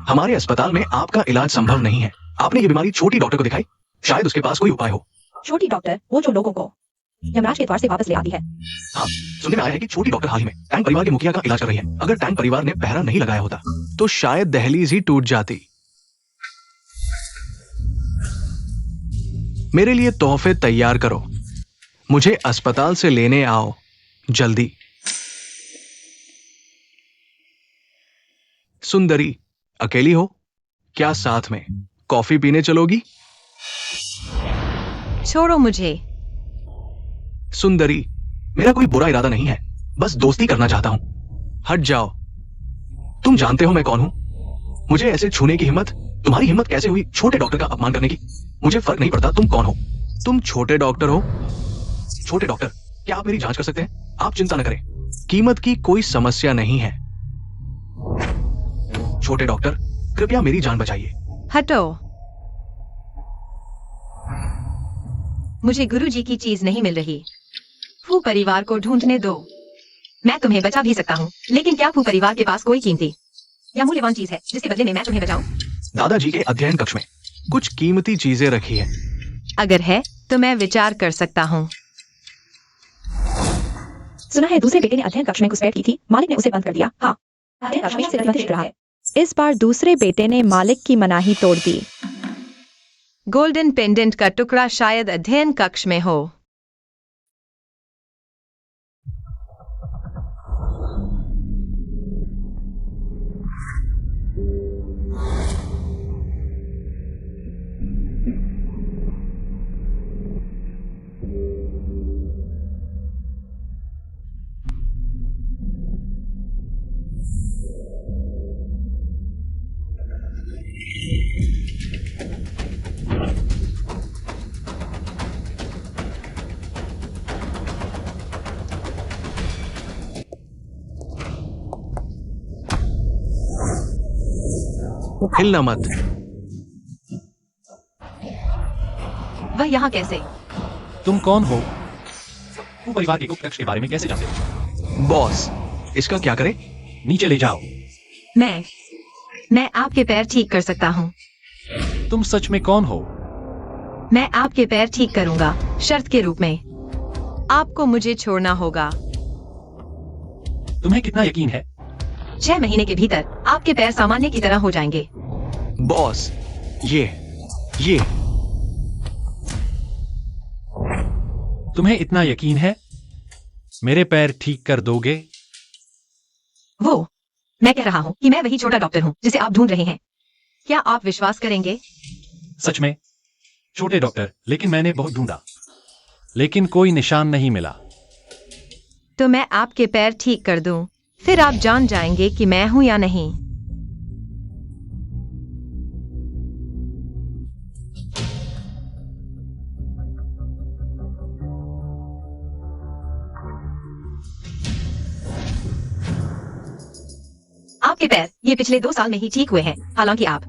हमारे अस्पताल में आपका इलाज संभव नहीं है। आपने ये बीमारी छोटी डॉक्टर को दिखाई, शायद उसके पास कोई उपाय हो। छोटी डॉक्टर, वो जो लोगों को यमराज के द्वार से वापस ले आती है। हाँ, सुनने में आया है कि छोटी डॉक्टर हाल ही में टैंक परिवार के मुखिया का इलाज कर रही है। अगर टैंक परिवार ने पहरा नहीं लगाया होता तो शायद दहलीज ही टूट जाती। मेरे लिए तोहफे तैयार करो, मुझे अस्पताल से लेने आओ जल्दी। सुंदरी, अकेली हो क्या? साथ में कॉफी पीने चलोगी? छोड़ो मुझे। सुंदरी, मेरा कोई बुरा इरादा नहीं है, बस दोस्ती करना चाहता हूं। हट जाओ। तुम जानते हो मैं कौन हूं? मुझे ऐसे छूने की हिम्मत, तुम्हारी हिम्मत कैसे हुई छोटे डॉक्टर का अपमान करने की? मुझे फर्क नहीं पड़ता तुम कौन हो। तुम छोटे डॉक्टर हो। छोटे डॉक्टर, क्या आप मेरी जांच कर सकते हैं? आप चिंता न करें, कीमत की कोई समस्या नहीं है। छोटे डॉक्टर, कृपया मेरी जान बचाइए। हटो। मुझे गुरुजी की चीज नहीं मिल रही। फू परिवार को ढूंढने दो। मैं तुम्हें बचा भी सकता हूँ, लेकिन क्या फू परिवार के पास कोई कीमती या मूल्यवान चीज है जिसके बदले में मैं तुम्हें बचाऊं? दादाजी के अध्ययन कक्ष में कुछ कीमती चीजें रखी है। अगर है तो मैं विचार कर सकता हूँ। सुना है दूसरे बेटे ने अध्ययन कक्ष में घुसपैठ की थी, मालिक ने उसे बंद कर दिया। हाँ, अध्ययन कक्ष में से प्रतिबंधित रहा है। इस बार दूसरे बेटे ने मालिक की मनाही तोड़ दी। गोल्डन पेंडेंट का टुकड़ा शायद अध्ययन कक्ष में हो। हिलना मत। वह यहाँ कैसे? तुम कौन हो? फू परिवार के गुप्त कक्ष के बारे में कैसे जानते हो? बॉस, इसका क्या करें? नीचे ले जाओ। मैं आपके पैर ठीक कर सकता हूँ। तुम सच में कौन हो? मैं आपके पैर ठीक करूंगा, शर्त के रूप में। आपको मुझे छोड़ना होगा। तुम्हें कितना यकीन है? 6 महीने के भीतर आपके पैर सामान्य की तरह हो जाएंगे। बॉस, ये तुम्हें इतना यकीन है? मेरे पैर ठीक कर दोगे? मैं कह रहा हूँ कि मैं वही छोटा डॉक्टर हूँ जिसे आप ढूंढ रहे हैं। क्या आप विश्वास करेंगे? सच में? छोटे डॉक्टर, लेकिन मैंने बहुत ढूंढा। लेकिन कोई निशान नहीं मिला। तो मैं आपके पैर ठीक कर दूं, फिर आप जान जाएंगे कि मैं हूं या नहीं। आपके पैर ये पिछले 2 साल में ही ठीक हुए हैं। हालांकि आप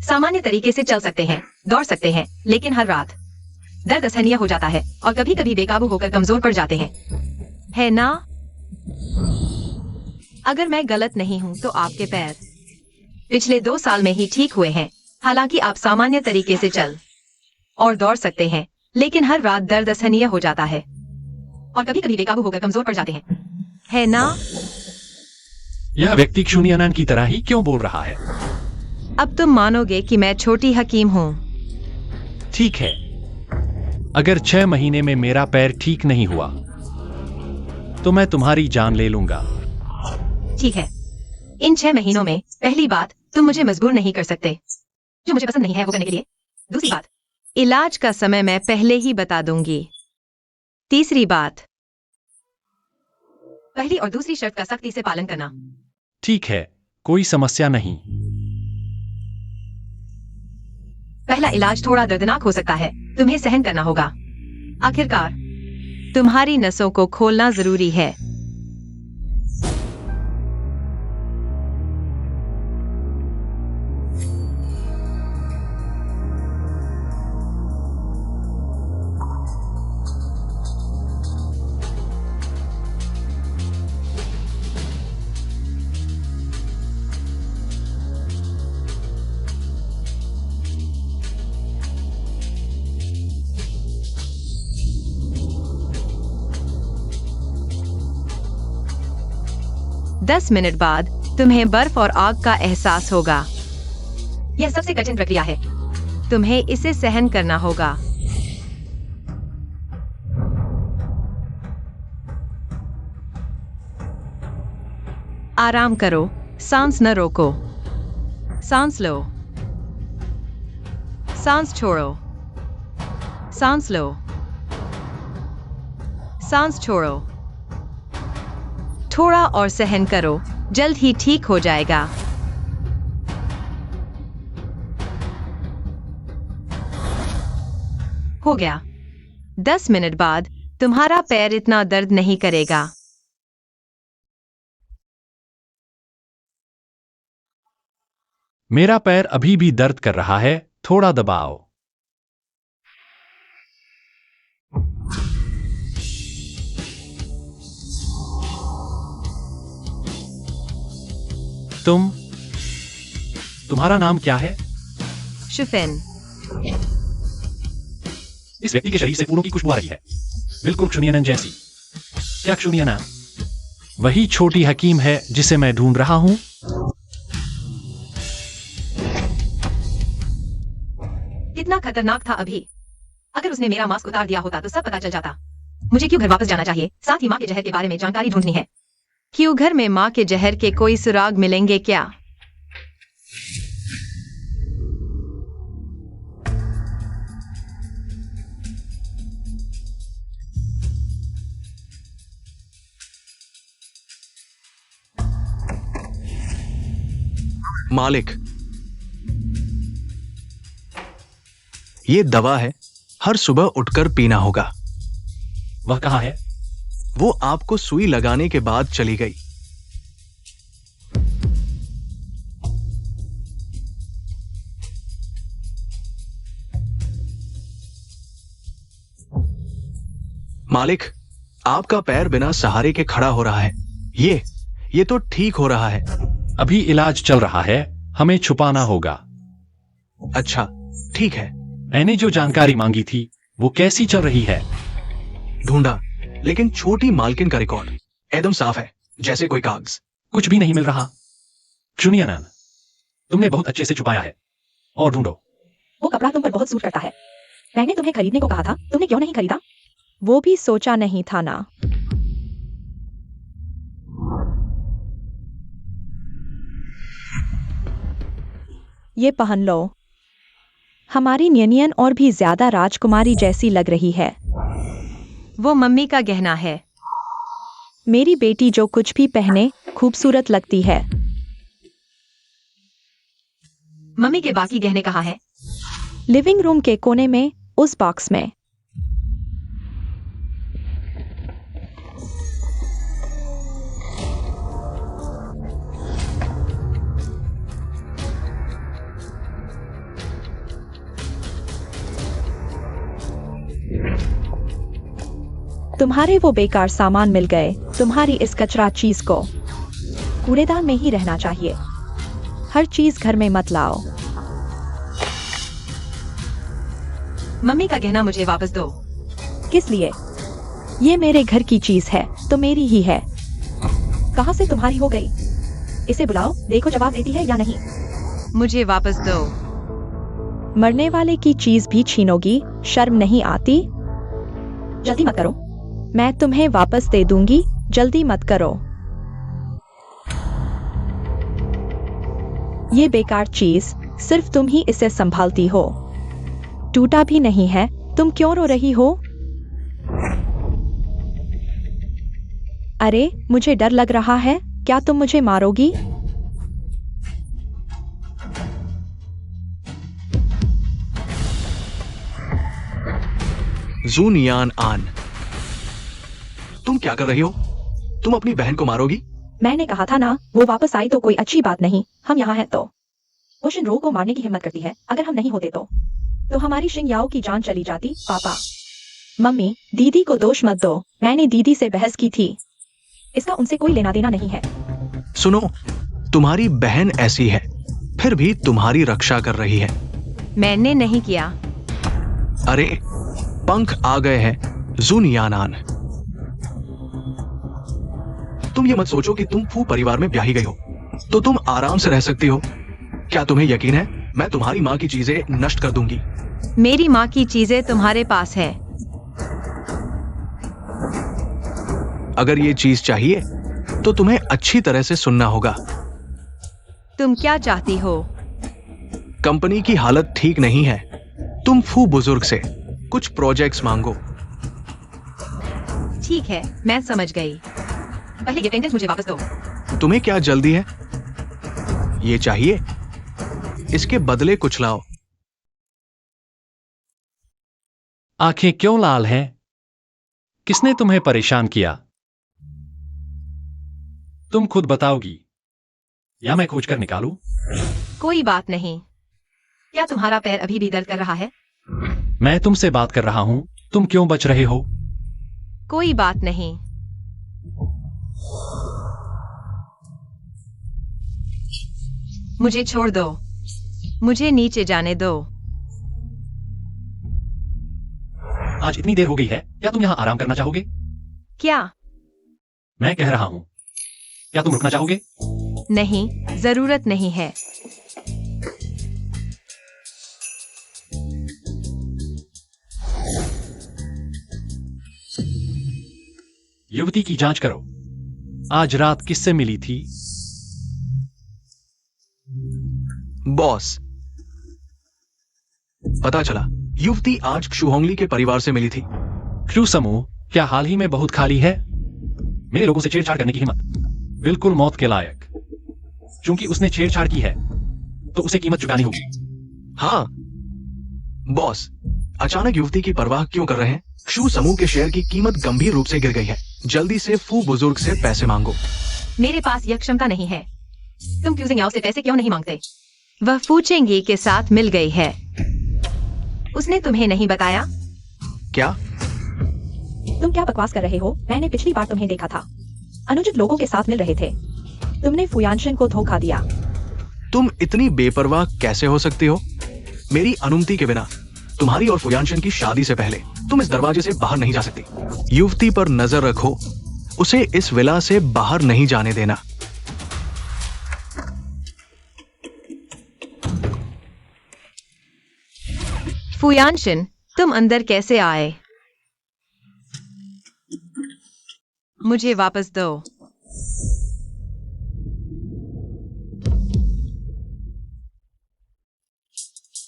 सामान्य तरीके से चल सकते हैं, दौड़ सकते हैं, लेकिन हर रात दर्द असहनीय हो जाता है और कभी कभी बेकाबू होकर कमजोर पड़ जाते हैं, है ना? अगर मैं गलत नहीं हूं तो आपके पैर पिछले 2 साल में ही ठीक हुए हैं। हालांकि आप सामान्य तरीके से चल और दौड़ सकते हैं, लेकिन हर रात दर्द असहनीय हो जाता है और कभी कभी बेकाबू होकर कमजोर पड़ जाते हैं, है ना? यह व्यक्ति क्षुनियनन की तरह ही क्यों बोल रहा है? अब तुम मानोगे कि मैं छोटी हकीम हूँ। ठीक है, अगर 6 महीने में मेरा पैर ठीक नहीं हुआ तो मैं तुम्हारी जान ले लूंगा। ठीक है, इन 6 महीनों में पहली बात, तुम मुझे मजबूर नहीं कर सकते जो मुझे पसंद नहीं है वो करने के लिए। दूसरी बात, इलाज का समय मैं पहले ही बता दूंगी। तीसरी बात, पहली और दूसरी शर्त का सख्ती से पालन करना। ठीक है, कोई समस्या नहीं। पहला इलाज थोड़ा दर्दनाक हो सकता है, तुम्हें सहन करना होगा। आखिरकार तुम्हारी नसों को खोलना जरूरी है। दस मिनट बाद तुम्हें बर्फ और आग का एहसास होगा। यह सबसे कठिन प्रक्रिया है, तुम्हें इसे सहन करना होगा। आराम करो, सांस न रोको। सांस लो, सांस छोड़ो, सांस लो, सांस छोड़ो। थोड़ा और सहन करो, जल्द ही ठीक हो जाएगा। हो गया। 10 मिनट बाद तुम्हारा पैर इतना दर्द नहीं करेगा। मेरा पैर अभी भी दर्द कर रहा है, थोड़ा दबाओ। तुम्हारा नाम क्या है? शुफिन। इस व्यक्ति के शरीर से फूलों की खुशबू आ रही है, बिल्कुल क्षुनियनन जैसी। क्या क्षुनियनन वही छोटी हकीम है जिसे मैं ढूंढ रहा हूं? कितना खतरनाक था अभी। अगर उसने मेरा मास्क उतार दिया होता तो सब पता चल जाता। मुझे क्यों घर वापस जाना चाहिए? साथ ही माँ के जहर के बारे में जानकारी ढूंढनी है। क्यों घर में माँ के जहर के कोई सुराग मिलेंगे क्या? मालिक, ये दवा है, हर सुबह उठकर पीना होगा। वह कहाँ है? वो आपको सुई लगाने के बाद चली गई। मालिक, आपका पैर बिना सहारे के खड़ा हो रहा है। ये तो ठीक हो रहा है। अभी इलाज चल रहा है, हमें छुपाना होगा। अच्छा, ठीक है। मैंने जो जानकारी मांगी थी वो कैसी चल रही है? ढूंढा, लेकिन छोटी मालकिन का रिकॉर्ड एकदम साफ है, जैसे कोई कागज। कुछ भी नहीं मिल रहा। क्षुनियनन, तुमने बहुत अच्छे से छुपाया है। और ढूंढो। वो कपड़ा तुम पर बहुत सूट करता है। मैंने तुम्हें खरीदने को कहा था, तुमने क्यों नहीं खरीदा? वो भी सोचा नहीं था ना। ये पहन लो। हमारी नियनियन और भी ज्यादा राजकुमारी जैसी लग रही है। वो मम्मी का गहना है। मेरी बेटी जो कुछ भी पहने खूबसूरत लगती है। मम्मी के बाकी गहने कहाँ हैं? लिविंग रूम के कोने में, उस बॉक्स में। तुम्हारे वो बेकार सामान मिल गए। तुम्हारी इस कचरा चीज को कूड़ेदान में ही रहना चाहिए। हर चीज घर में मत लाओ। मम्मी का गहना मुझे वापस दो। किस लिए? ये मेरे घर की चीज है तो मेरी ही है। कहाँ से तुम्हारी हो गई? इसे बुलाओ, देखो जवाब देती है या नहीं। मुझे वापस दो। मरने वाले की चीज भी छीनोगी? शर्म नहीं आती? जल्दी मत करो, मैं तुम्हें वापस दे दूंगी। जल्दी मत करो। ये बेकार चीज, सिर्फ तुम ही इसे संभालती हो। टूटा भी नहीं है, तुम क्यों रो रही हो? अरे, मुझे डर लग रहा है। क्या तुम मुझे मारोगी? जूनियान आन, तुम क्या कर रही हो? तुम अपनी बहन को मारोगी? मैंने कहा था ना, वो वापस आई तो कोई अच्छी बात नहीं। हम यहाँ हैं तो वो शिनरो को मारने की हिम्मत करती है। अगर हम नहीं होते तो हमारी शिंगयाओ की जान चली जाती। पापा, मम्मी, दीदी को दोष मत दो। मैंने दीदी से बहस की थी। इसका उनसे कोई लेना देना नहीं है। सुनो, तुम्हारी बहन ऐसी है, फिर भी तुम्हारी रक्षा कर रही है। मैंने नहीं किया। अरे, पंख आ गए हैं जूनियान आन। तुम ये मत सोचो कि तुम फू परिवार में ब्याही गई हो तो तुम आराम से रह सकती हो। क्या तुम्हें यकीन है मैं तुम्हारी माँ की चीजें नष्ट कर दूंगी? मेरी माँ की चीजें तुम्हारे पास है। अगर ये चीज चाहिए तो तुम्हें अच्छी तरह से सुनना होगा। तुम क्या चाहती हो? कंपनी की हालत ठीक नहीं है। तुम फू बुजुर्ग से कुछ प्रोजेक्ट्स मांगो। ठीक है, मैं समझ गई। पहले ये पेंडेंट मुझे वापस दो। तुम्हें क्या जल्दी है? ये चाहिए? इसके बदले कुछ लाओ। आंखें क्यों लाल हैं? किसने तुम्हें परेशान किया? तुम खुद बताओगी या मैं खोज कर निकालूं? कोई बात नहीं। क्या तुम्हारा पैर अभी भी दर्द कर रहा है? मैं तुमसे बात कर रहा हूं, तुम क्यों बच रहे हो? कोई बात नहीं। मुझे छोड़ दो। मुझे नीचे जाने दो। आज इतनी देर हो गई है, क्या तुम यहां आराम करना चाहोगे? क्या? मैं कह रहा हूं, क्या तुम रुकना चाहोगे? नहीं, जरूरत नहीं है। युवती की जांच करो। आज रात किससे मिली थी? बॉस, पता चला युवती आज क्षुहोंगली के परिवार से मिली थी। क्रू समूह क्या हाल ही में बहुत खाली है? मेरे लोगों से छेड़छाड़ करने की हिम्मत, बिल्कुल मौत के लायक। क्योंकि उसने छेड़छाड़ की है तो उसे कीमत चुकानी होगी। हाँ बॉस, अचानक युवती की परवाह क्यों कर रहे हैं? क्षु समूह के शेयर की कीमत गंभीर रूप से गिर गई है। जल्दी से फू बुजुर्ग से पैसे मांगो। मेरे पास यह क्षमता नहीं है। तुम क्यूजिंग याओ से पैसे क्यों नहीं मांगते? वह फूचेंगी के साथ मिल गई है। उसने तुम्हें नहीं बताया? क्या? तुम क्या बकवास कर रहे हो? मैंने पिछली बार तुम्हें देखा था, अनुचित लोगों के साथ मिल रहे थे। तुमने फुयानशन को धोखा दिया। तुम इतनी बेपरवाह कैसे हो सकती हो? मेरी अनुमति के बिना तुम्हारी और फुयानशन की शादी से पहले तुम इस दरवाजे से बाहर नहीं जा सकती। युवती पर नजर रखो, उसे इस विला से बाहर नहीं जाने देना। फुयानशन, तुम अंदर कैसे आए? मुझे वापस दो।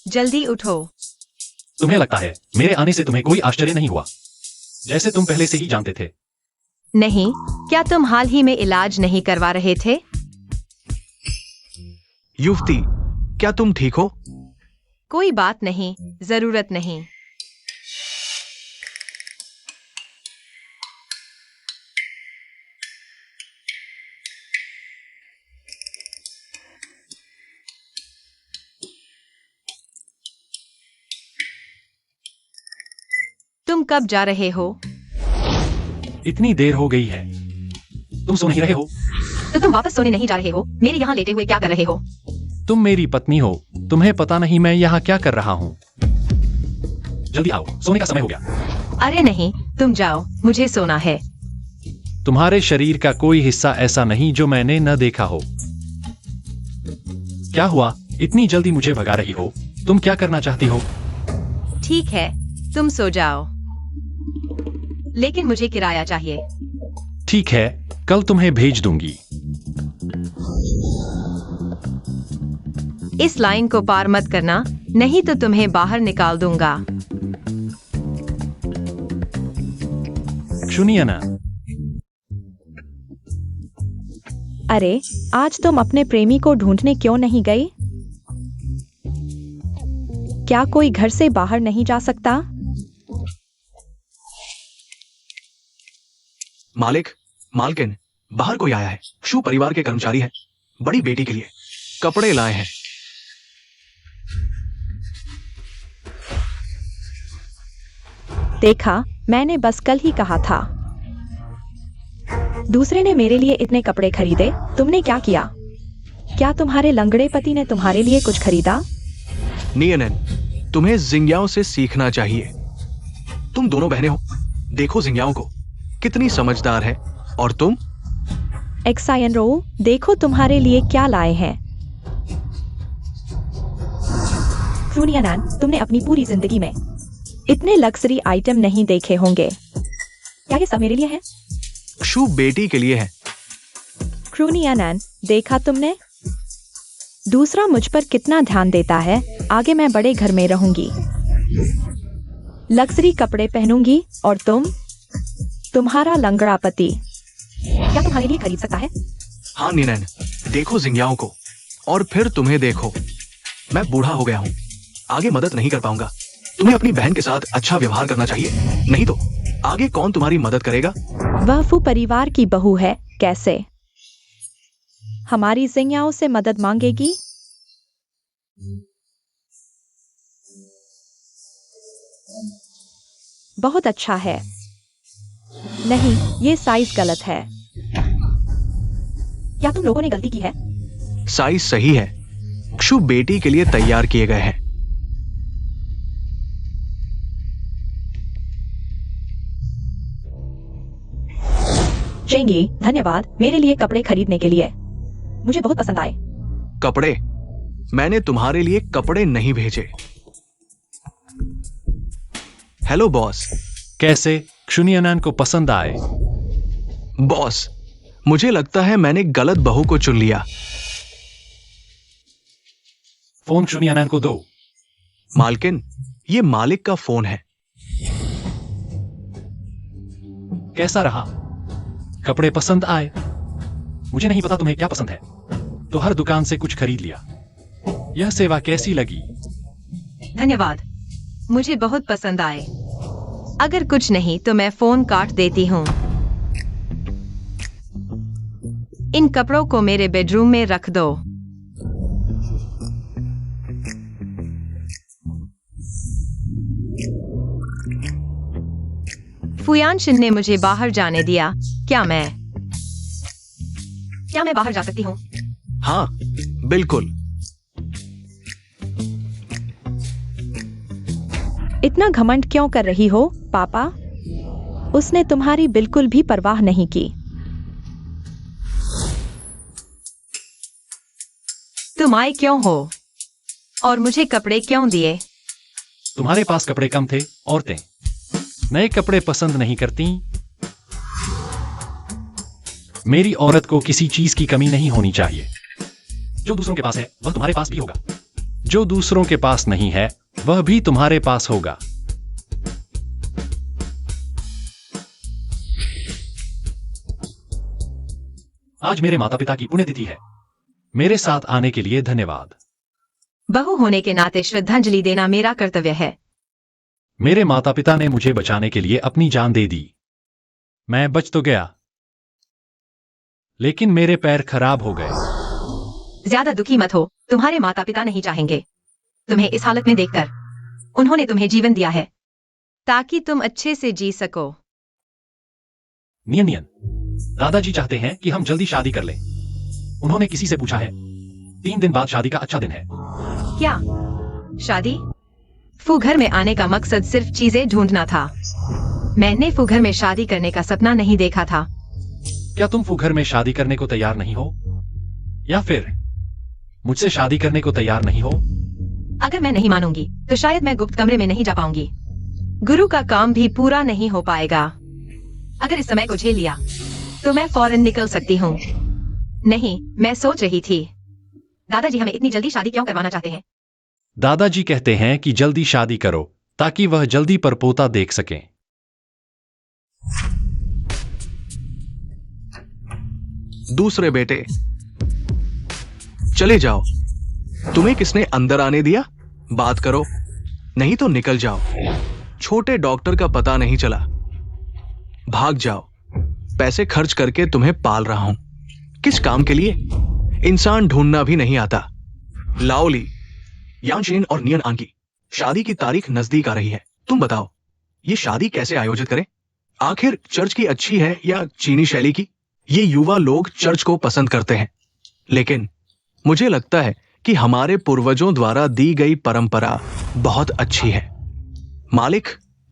जल्दी उठो। तुम्हें लगता है मेरे आने से तुम्हें कोई आश्चर्य नहीं हुआ? जैसे तुम पहले से ही जानते थे। नहीं, क्या तुम हाल ही में इलाज नहीं करवा रहे थे? युवती, क्या तुम ठीक हो? कोई बात नहीं, जरूरत नहीं। तुम कब जा रहे हो? इतनी देर हो गई है। तुम सो नहीं रहे हो? तो तुम वापस सोने नहीं जा रहे हो? मेरे यहाँ लेटे हुए क्या कर रहे हो? तुम मेरी पत्नी हो, तुम्हें पता नहीं मैं यहाँ क्या कर रहा हूँ। जल्दी आओ, सोने का समय हो गया। अरे नहीं, तुम जाओ, मुझे सोना है। तुम्हारे शरीर का कोई हिस्सा ऐसा नहीं जो मैंने न देखा हो। क्या हुआ? इतनी जल्दी मुझे भगा रही हो? तुम क्या करना चाहती हो? ठीक है, तुम सो जाओ, लेकिन मुझे किराया चाहिए। ठीक है, कल तुम्हें भेज दूंगी। इस लाइन को पार मत करना, नहीं तो तुम्हें बाहर निकाल दूंगा। सुनिए ना। अरे, आज तुम अपने प्रेमी को ढूंढने क्यों नहीं गई? क्या कोई घर से बाहर नहीं जा सकता? मालिक, मालकिन, बाहर कोई आया है। शू परिवार के कर्मचारी हैं। बड़ी बेटी के लिए कपड़े लाए हैं। देखा, मैंने बस कल ही कहा था। दूसरे ने मेरे लिए इतने कपड़े खरीदे, तुमने क्या किया? क्या तुम्हारे लंगड़े पति ने तुम्हारे लिए कुछ खरीदा? नियनन, तुम्हें जिंग्याओं से सीखना चाहिए। तुम दोनों बहनें हो, देखो जिंग्याओं को, कितनी समझदार है। और तुम? एक्सायन रो, देखो तुम्हारे लिए क्या लाए हैं। क्रूनियानान, तुमने अपनी पूरी जिंदगी में इतने लग्जरी आइटम नहीं देखे होंगे। क्या ये सब मेरे लिए है? शू बेटी के लिए है। क्रूनियानान, देखा तुमने? दूसरा मुझ पर कितना ध्यान देता है। आगे मैं बड़े घर में रहूंगी, लग्जरी कपड़े पहनूंगी, और तुम्हारा लंगड़ा पति क्या तुम्हारे लिए खरीद सकता है? हाँ नियनन, देखो जिंग्याओं को, और फिर तुम्हें देखो। मैं बूढ़ा हो गया हूँ, आगे मदद नहीं कर पाऊंगा। तुम्हें अपनी बहन के साथ अच्छा व्यवहार करना चाहिए, नहीं तो आगे कौन तुम्हारी मदद करेगा? वह फू परिवार की बहू है, कैसे हमारी जिंग्याओं से मदद मांगेगी? बहुत अच्छा है। नहीं, ये साइज गलत है। क्या तुम लोगों ने गलती की है? साइज सही है। शू बेटी के लिए तैयार किए गए हैं। चेंगी, धन्यवाद मेरे लिए कपड़े खरीदने के लिए, मुझे बहुत पसंद आए। कपड़े? मैंने तुम्हारे लिए कपड़े नहीं भेजे। Hello boss. कैसे क्षुनियनान को पसंद आए? बॉस, मुझे लगता है मैंने गलत बहू को चुन लिया। फोन क्षुनियनान को दो। मालकिन, ये मालिक का फोन है। कैसा रहा? कपड़े पसंद आए? मुझे नहीं पता तुम्हें क्या पसंद है, तो हर दुकान से कुछ खरीद लिया। यह सेवा कैसी लगी? धन्यवाद, मुझे बहुत पसंद आए। अगर कुछ नहीं तो मैं फोन काट देती हूँ। इन कपड़ों को मेरे बेडरूम में रख दो। फुयानशिन ने मुझे बाहर जाने दिया। क्या मैं बाहर जा सकती हूँ? हाँ, बिल्कुल। इतना घमंड क्यों कर रही हो, पापा? उसने तुम्हारी बिल्कुल भी परवाह नहीं की। तुम आए क्यों हो? और मुझे कपड़े क्यों दिए? तुम्हारे पास कपड़े कम थे। औरतें नए कपड़े पसंद नहीं करती। मेरी औरत को किसी चीज की कमी नहीं होनी चाहिए। जो दूसरों के पास है वह तुम्हारे पास भी होगा। जो दूसरों के पास नहीं है वह भी तुम्हारे पास होगा। आज मेरे माता पिता की पुण्यतिथि है। मेरे साथ आने के लिए धन्यवाद। बहू होने के नाते श्रद्धांजलि देना मेरा कर्तव्य है। मेरे माता पिता ने मुझे बचाने के लिए अपनी जान दे दी। मैं बच तो गया, लेकिन मेरे पैर खराब हो गए। ज्यादा दुखी मत हो, तुम्हारे माता पिता नहीं चाहेंगे तुम्हें इस हालत में देखकर। उन्होंने तुम्हें जीवन दिया है ताकि तुम अच्छे से जी सको। नियन नियन, दादाजी चाहते हैं कि हम जल्दी शादी कर लें। उन्होंने किसी से पूछा है, 3 दिन बाद शादी का अच्छा दिन है। क्या शादी? फू घर में आने का मकसद सिर्फ चीजें ढूंढना था। मैंने फू घर में शादी करने का सपना नहीं देखा था। क्या तुम फू घर में शादी करने को तैयार नहीं हो, या फिर मुझसे शादी करने को तैयार नहीं हो? अगर मैं नहीं मानूंगी तो शायद मैं गुप्त कमरे में नहीं जा पाऊंगी। गुरु का काम भी पूरा नहीं हो पाएगा। अगर इस समय को झेल लिया तो मैं फौरन निकल सकती हूँ। नहीं, मैं सोच रही थी, दादाजी हमें इतनी जल्दी शादी क्यों करवाना चाहते हैं? दादाजी कहते हैं कि जल्दी शादी करो ताकि वह जल्दी परपोता देख सकें। दूसरे बेटे, चले जाओ। तुम्हें किसने अंदर आने दिया? बात करो, नहीं तो निकल जाओ। छोटे डॉक्टर का पता नहीं चला। भाग जाओ। पैसे खर्च करके तुम्हें पाल रहा हूं। किस काम के लिए? इंसान ढूंढना भी नहीं आता। लाओली, यांशेन और नियन आन की शादी की तारीख नजदीक आ रही है। तुम बताओ, ये शादी कैसे आयोजित करें? आखिर चर्च की अच्छी है या चीनी शैली की? ये युवा लोग चर्च को पसंद करते हैं, लेकिन मुझे लगता है कि हमारे पूर्वजों द्वारा दी गई परंपरा बहुत अच्छी है। मालिक,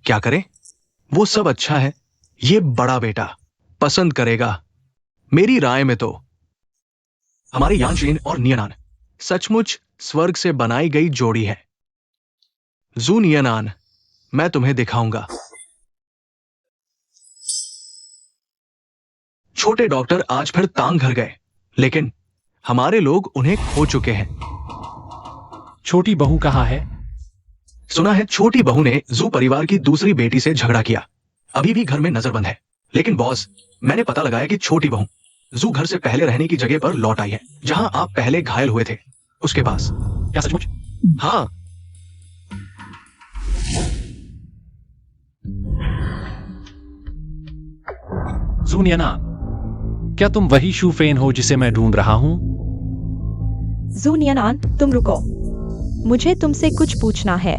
क्या करें? वो सब अच्छा है। ये बड़ा बेटा पसंद करेगा। मेरी राय में तो हमारे यांशेन और नियनान सचमुच स्वर्ग से बनाई गई जोड़ी है। जू नियनान, मैं तुम्हें दिखाऊंगा। छोटे डॉक्टर आज फिर तांग घर गए, लेकिन हमारे लोग उन्हें खो चुके हैं। छोटी बहू कहाँ है? सुना है छोटी बहू ने जू परिवार की दूसरी बेटी से झगड़ा किया। अभी भी घर में नजरबंद है। लेकिन बॉस, मैंने पता लगाया कि छोटी बहू जू घर से पहले रहने की जगह पर लौट आई है, जहां आप पहले घायल हुए थे, उसके पास। क्या सचमुच? हाँ। जूनियना, क्या तुम वही शूफेन हो जिसे मैं ढूंढ रहा हूं? जूनियनान, तुम रुको, मुझे तुमसे कुछ पूछना है।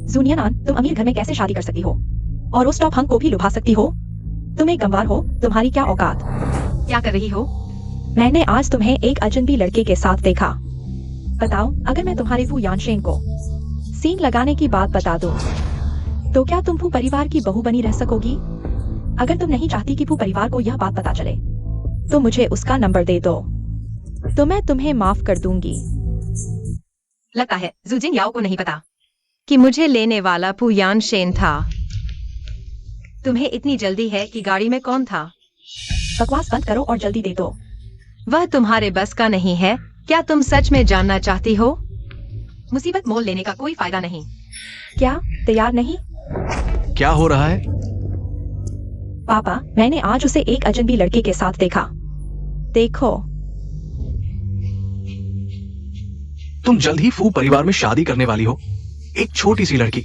जूनियनान, तुम अमीर घर में कैसे शादी कर सकती हो और उस टॉप हंग को भी लुभा सकती हो? तुम एक गंवार हो, तुम्हारी क्या औकात? क्या कर रही हो? मैंने आज तुम्हें एक अजनबी लड़के के साथ देखा। बताओ, अगर मैं तुम्हारे फू यानशेन को सीन लगाने की बात बता दूं, तो क्या तुम फू परिवार की बहू बनी रह सकोगी? अगर तुम नहीं चाहती कि फू परिवार को यह बात पता चले, तो मुझे उसका नंबर दे दो, तो मैं तुम्हें माफ कर दूंगी। लगता है जूजिंग याओ को नहीं पता कि मुझे लेने वाला फू यानशेन था। तुम्हें इतनी जल्दी है कि गाड़ी में कौन था? बकवास बंद करो और जल्दी दे दो। वह तुम्हारे बस का नहीं है। क्या तुम सच में जानना चाहती हो? मुसीबत मोल लेने का कोई फायदा नहीं। क्या तैयार नहीं? क्या हो रहा है? पापा, मैंने आज उसे एक अजनबी लड़के के साथ देखा। देखो। तुम जल्द ही फू परिवार में शादी करने वाली हो, एक छोटी सी लड़की।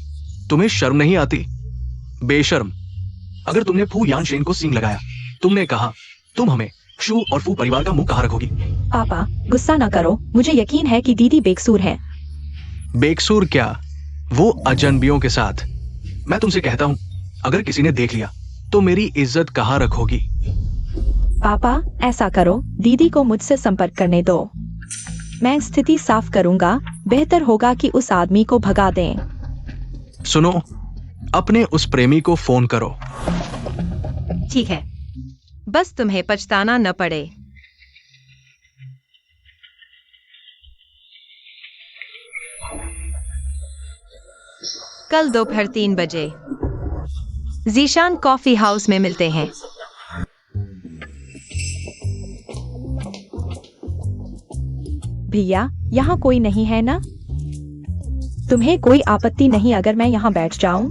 तुम्हें शर्म नहीं आती? बेशर्म। अगर तुमने फू यानशेन को सींग लगाया, तुमने कहा तुम हमें शू और फू परिवार का मुंह कहां रखोगी? पापा, गुस्सा न करो, मुझे यकीन है कि दीदी बेकसूर है। बेकसूर क्या, वो अजनबियों के साथ। मैं तुमसे कहता हूं, अगर किसी ने देख लिया तो मेरी इज्जत कहां रखोगी? पापा, ऐसा करो, दीदी को मुझसे संपर्क करने दो। मैं स्थिति साफ करूंगा। बेहतर होगा कि उस आदमी को भगा दें। सुनो, अपने उस प्रेमी को फोन करो। ठीक है, बस तुम्हें पछताना न पड़े। कल दोपहर 3 बजे जीशान कॉफी हाउस में मिलते हैं। भैया, यहाँ कोई नहीं है ना? तुम्हें कोई आपत्ति नहीं अगर मैं यहाँ बैठ जाऊं?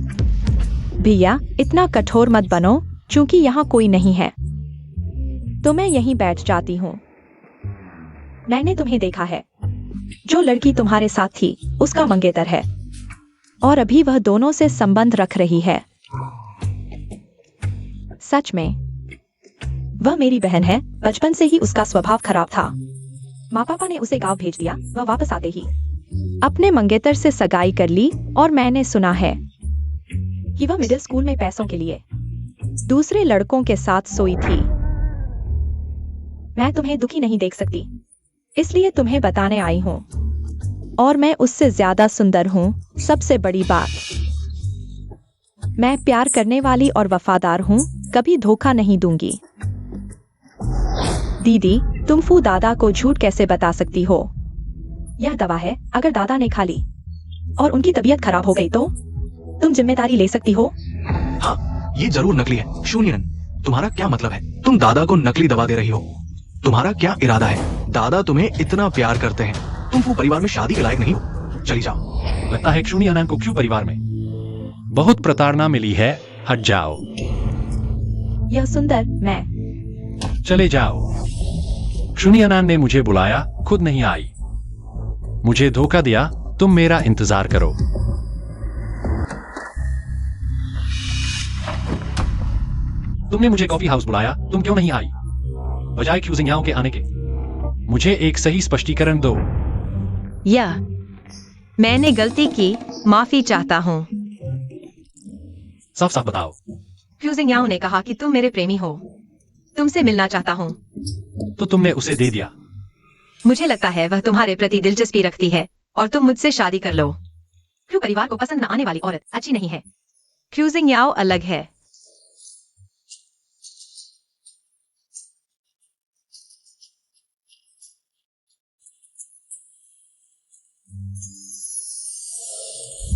भैया इतना कठोर मत बनो, क्योंकि यहाँ कोई नहीं है तो मैं यहीं बैठ जाती हूँ। मैंने तुम्हें देखा है, जो लड़की तुम्हारे साथ थी उसका मंगेतर है और अभी वह दोनों से संबंध रख रही है। सच में वह मेरी बहन है, बचपन से ही उसका स्वभाव खराब था। माँ पापा ने उसे गांव भेज दिया, वह वापस आते ही अपने मंगेतर से सगाई कर ली और मैंने सुना है कि वह मिडिल स्कूल में पैसों के लिए दूसरे लड़कों के साथ सोई थी। मैं तुम्हें दुखी नहीं देख सकती, इसलिए तुम्हें बताने आई हूँ, और मैं उससे ज्यादा सुंदर हूँ। सबसे बड़ी बात, मैं प्यार करने वाली और वफादार हूँ, कभी धोखा नहीं दूंगी। दीदी, तुम फू दादा को झूठ कैसे बता सकती हो? यह दवा है, अगर दादा ने खा ली और उनकी तबीयत खराब हो गई तो तुम जिम्मेदारी ले सकती हो। हाँ, ये जरूर नकली है। शून्यन, तुम्हारा क्या मतलब है? तुम दादा को नकली दवा दे रही हो। तुम्हारा क्या इरादा है? दादा तुम्हें इतना प्यार करते हैं, तुम फू परिवार में शादी के लायक नहीं हो। चली जाओ। लगता है क्षुनी अनैन को क्यों परिवार में बहुत प्रताड़ना मिली है। हट जाओ। यह सुंदर, मैं चले जाओ। क्षुनी अनैन ने मुझे बुलाया, खुद नहीं आई। मुझे धोखा दिया। तुम मेरा इंतजार करो। तुमने मुझे कॉफी हाउस बुलाया, तुम क्यों नहीं आई बजाय क्यूजिंग के आने के? मुझे एक सही स्पष्टीकरण दो। यह मैंने गलती की, माफी चाहता हूँ। साफ साफ बताओ। फ्यूजिंग याओ ने कहा कि तुम मेरे प्रेमी हो, तुमसे मिलना चाहता हूँ। तो तुमने उसे दे दिया? मुझे लगता है वह तुम्हारे प्रति दिलचस्पी रखती है और तुम मुझसे शादी कर लो। क्यों परिवार को पसंद न आने वाली औरत अच्छी नहीं है। फ्यूजिंग याओ अलग है।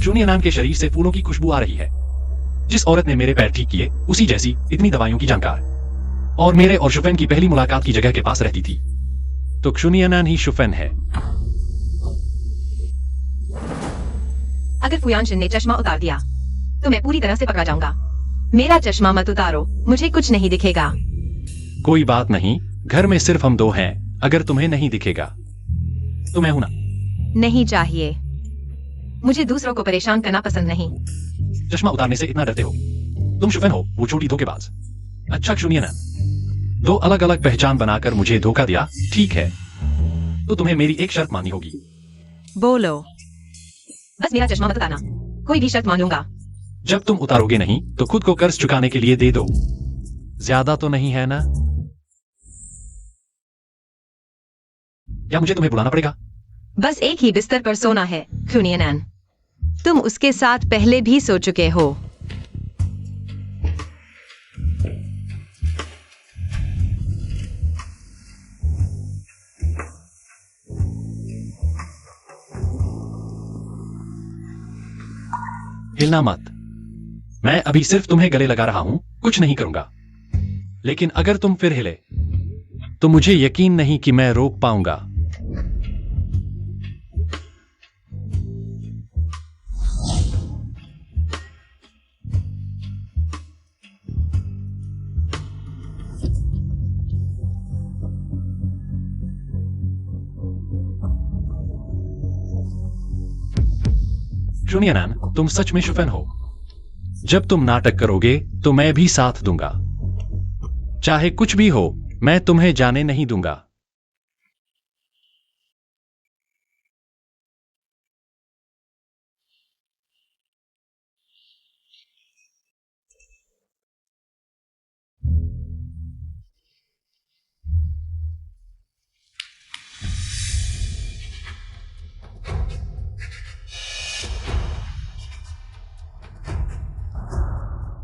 क्षुनी अनैन के शरीर से फूलों की खुशबू आ रही है। जिस औरत ने मेरे पैर ठीक किए, उसी जैसी, इतनी दवाइयों की जानकार, और मेरे और शुफेन की पहली मुलाकात की जगह के पास रहती थी। तो क्षुनी अनैन ही शुफेन है। अगर फुयानशिन ने चश्मा उतार दिया तो मैं पूरी तरह से पकड़ा जाऊंगा। मेरा चश्मा मत उतारो, मुझे कुछ नहीं दिखेगा। कोई बात नहीं, घर में सिर्फ हम दो हैं। अगर तुम्हें नहीं दिखेगा तो मैं हूं ना। नहीं चाहिए, मुझे दूसरों को परेशान करना पसंद नहीं। चश्मा उतारने से इतना डरते हो? तुम शुफेन हो, वो छोटी धोखेबाज। अच्छा क्षुनी अनैन, दो अलग अलग पहचान बनाकर मुझे धोखा दिया, ठीक है। तो तुम्हें मेरी एक शर्त माननी होगी। बोलो। बस मेरा चश्मा मत उतारना, कोई भी शर्त मान लूंगा। जब तुम उतारोगे नहीं तो खुद को कर्ज चुकाने के लिए दे दो। ज्यादा तो नहीं है ना? या मुझे तुम्हें बुलाना पड़ेगा? बस एक ही बिस्तर पर सोना है क्षुनी अनैन। तुम उसके साथ पहले भी सो चुके हो। हिलना मत। मैं अभी सिर्फ तुम्हें गले लगा रहा हूं, कुछ नहीं करूंगा। लेकिन अगर तुम फिर हिले तो मुझे यकीन नहीं कि मैं रोक पाऊंगा। क्षुनी अनैन, तुम सच में शुफेन हो। जब तुम नाटक करोगे तो मैं भी साथ दूंगा। चाहे कुछ भी हो, मैं तुम्हें जाने नहीं दूंगा।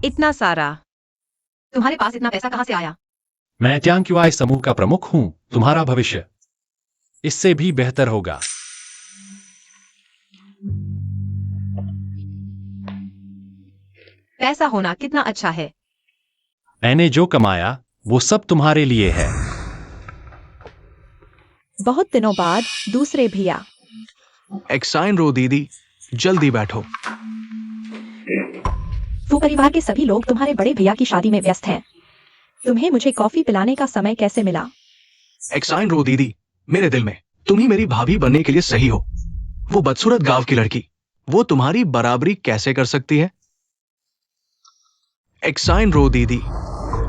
इतना सारा, तुम्हारे पास इतना पैसा कहां से आया? मैं ट्यांग समूह का प्रमुख हूं। तुम्हारा भविष्य इससे भी बेहतर होगा। पैसा होना कितना अच्छा है। मैंने जो कमाया वो सब तुम्हारे लिए है। बहुत दिनों बाद दूसरे भैया। एक्साइन रो दीदी, जल्दी बैठो। फू परिवार के सभी लोग तुम्हारे बड़े भैया की शादी में व्यस्त हैं। तुम्हें मुझे कॉफी पिलाने का समय कैसे मिला? एक्साइन रो दीदी, मेरे दिल में तुम ही मेरी भाभी बनने के लिए सही हो। वो बदसूरत गांव की लड़की, वो तुम्हारी बराबरी कैसे कर सकती है? एक्साइन रो दीदी,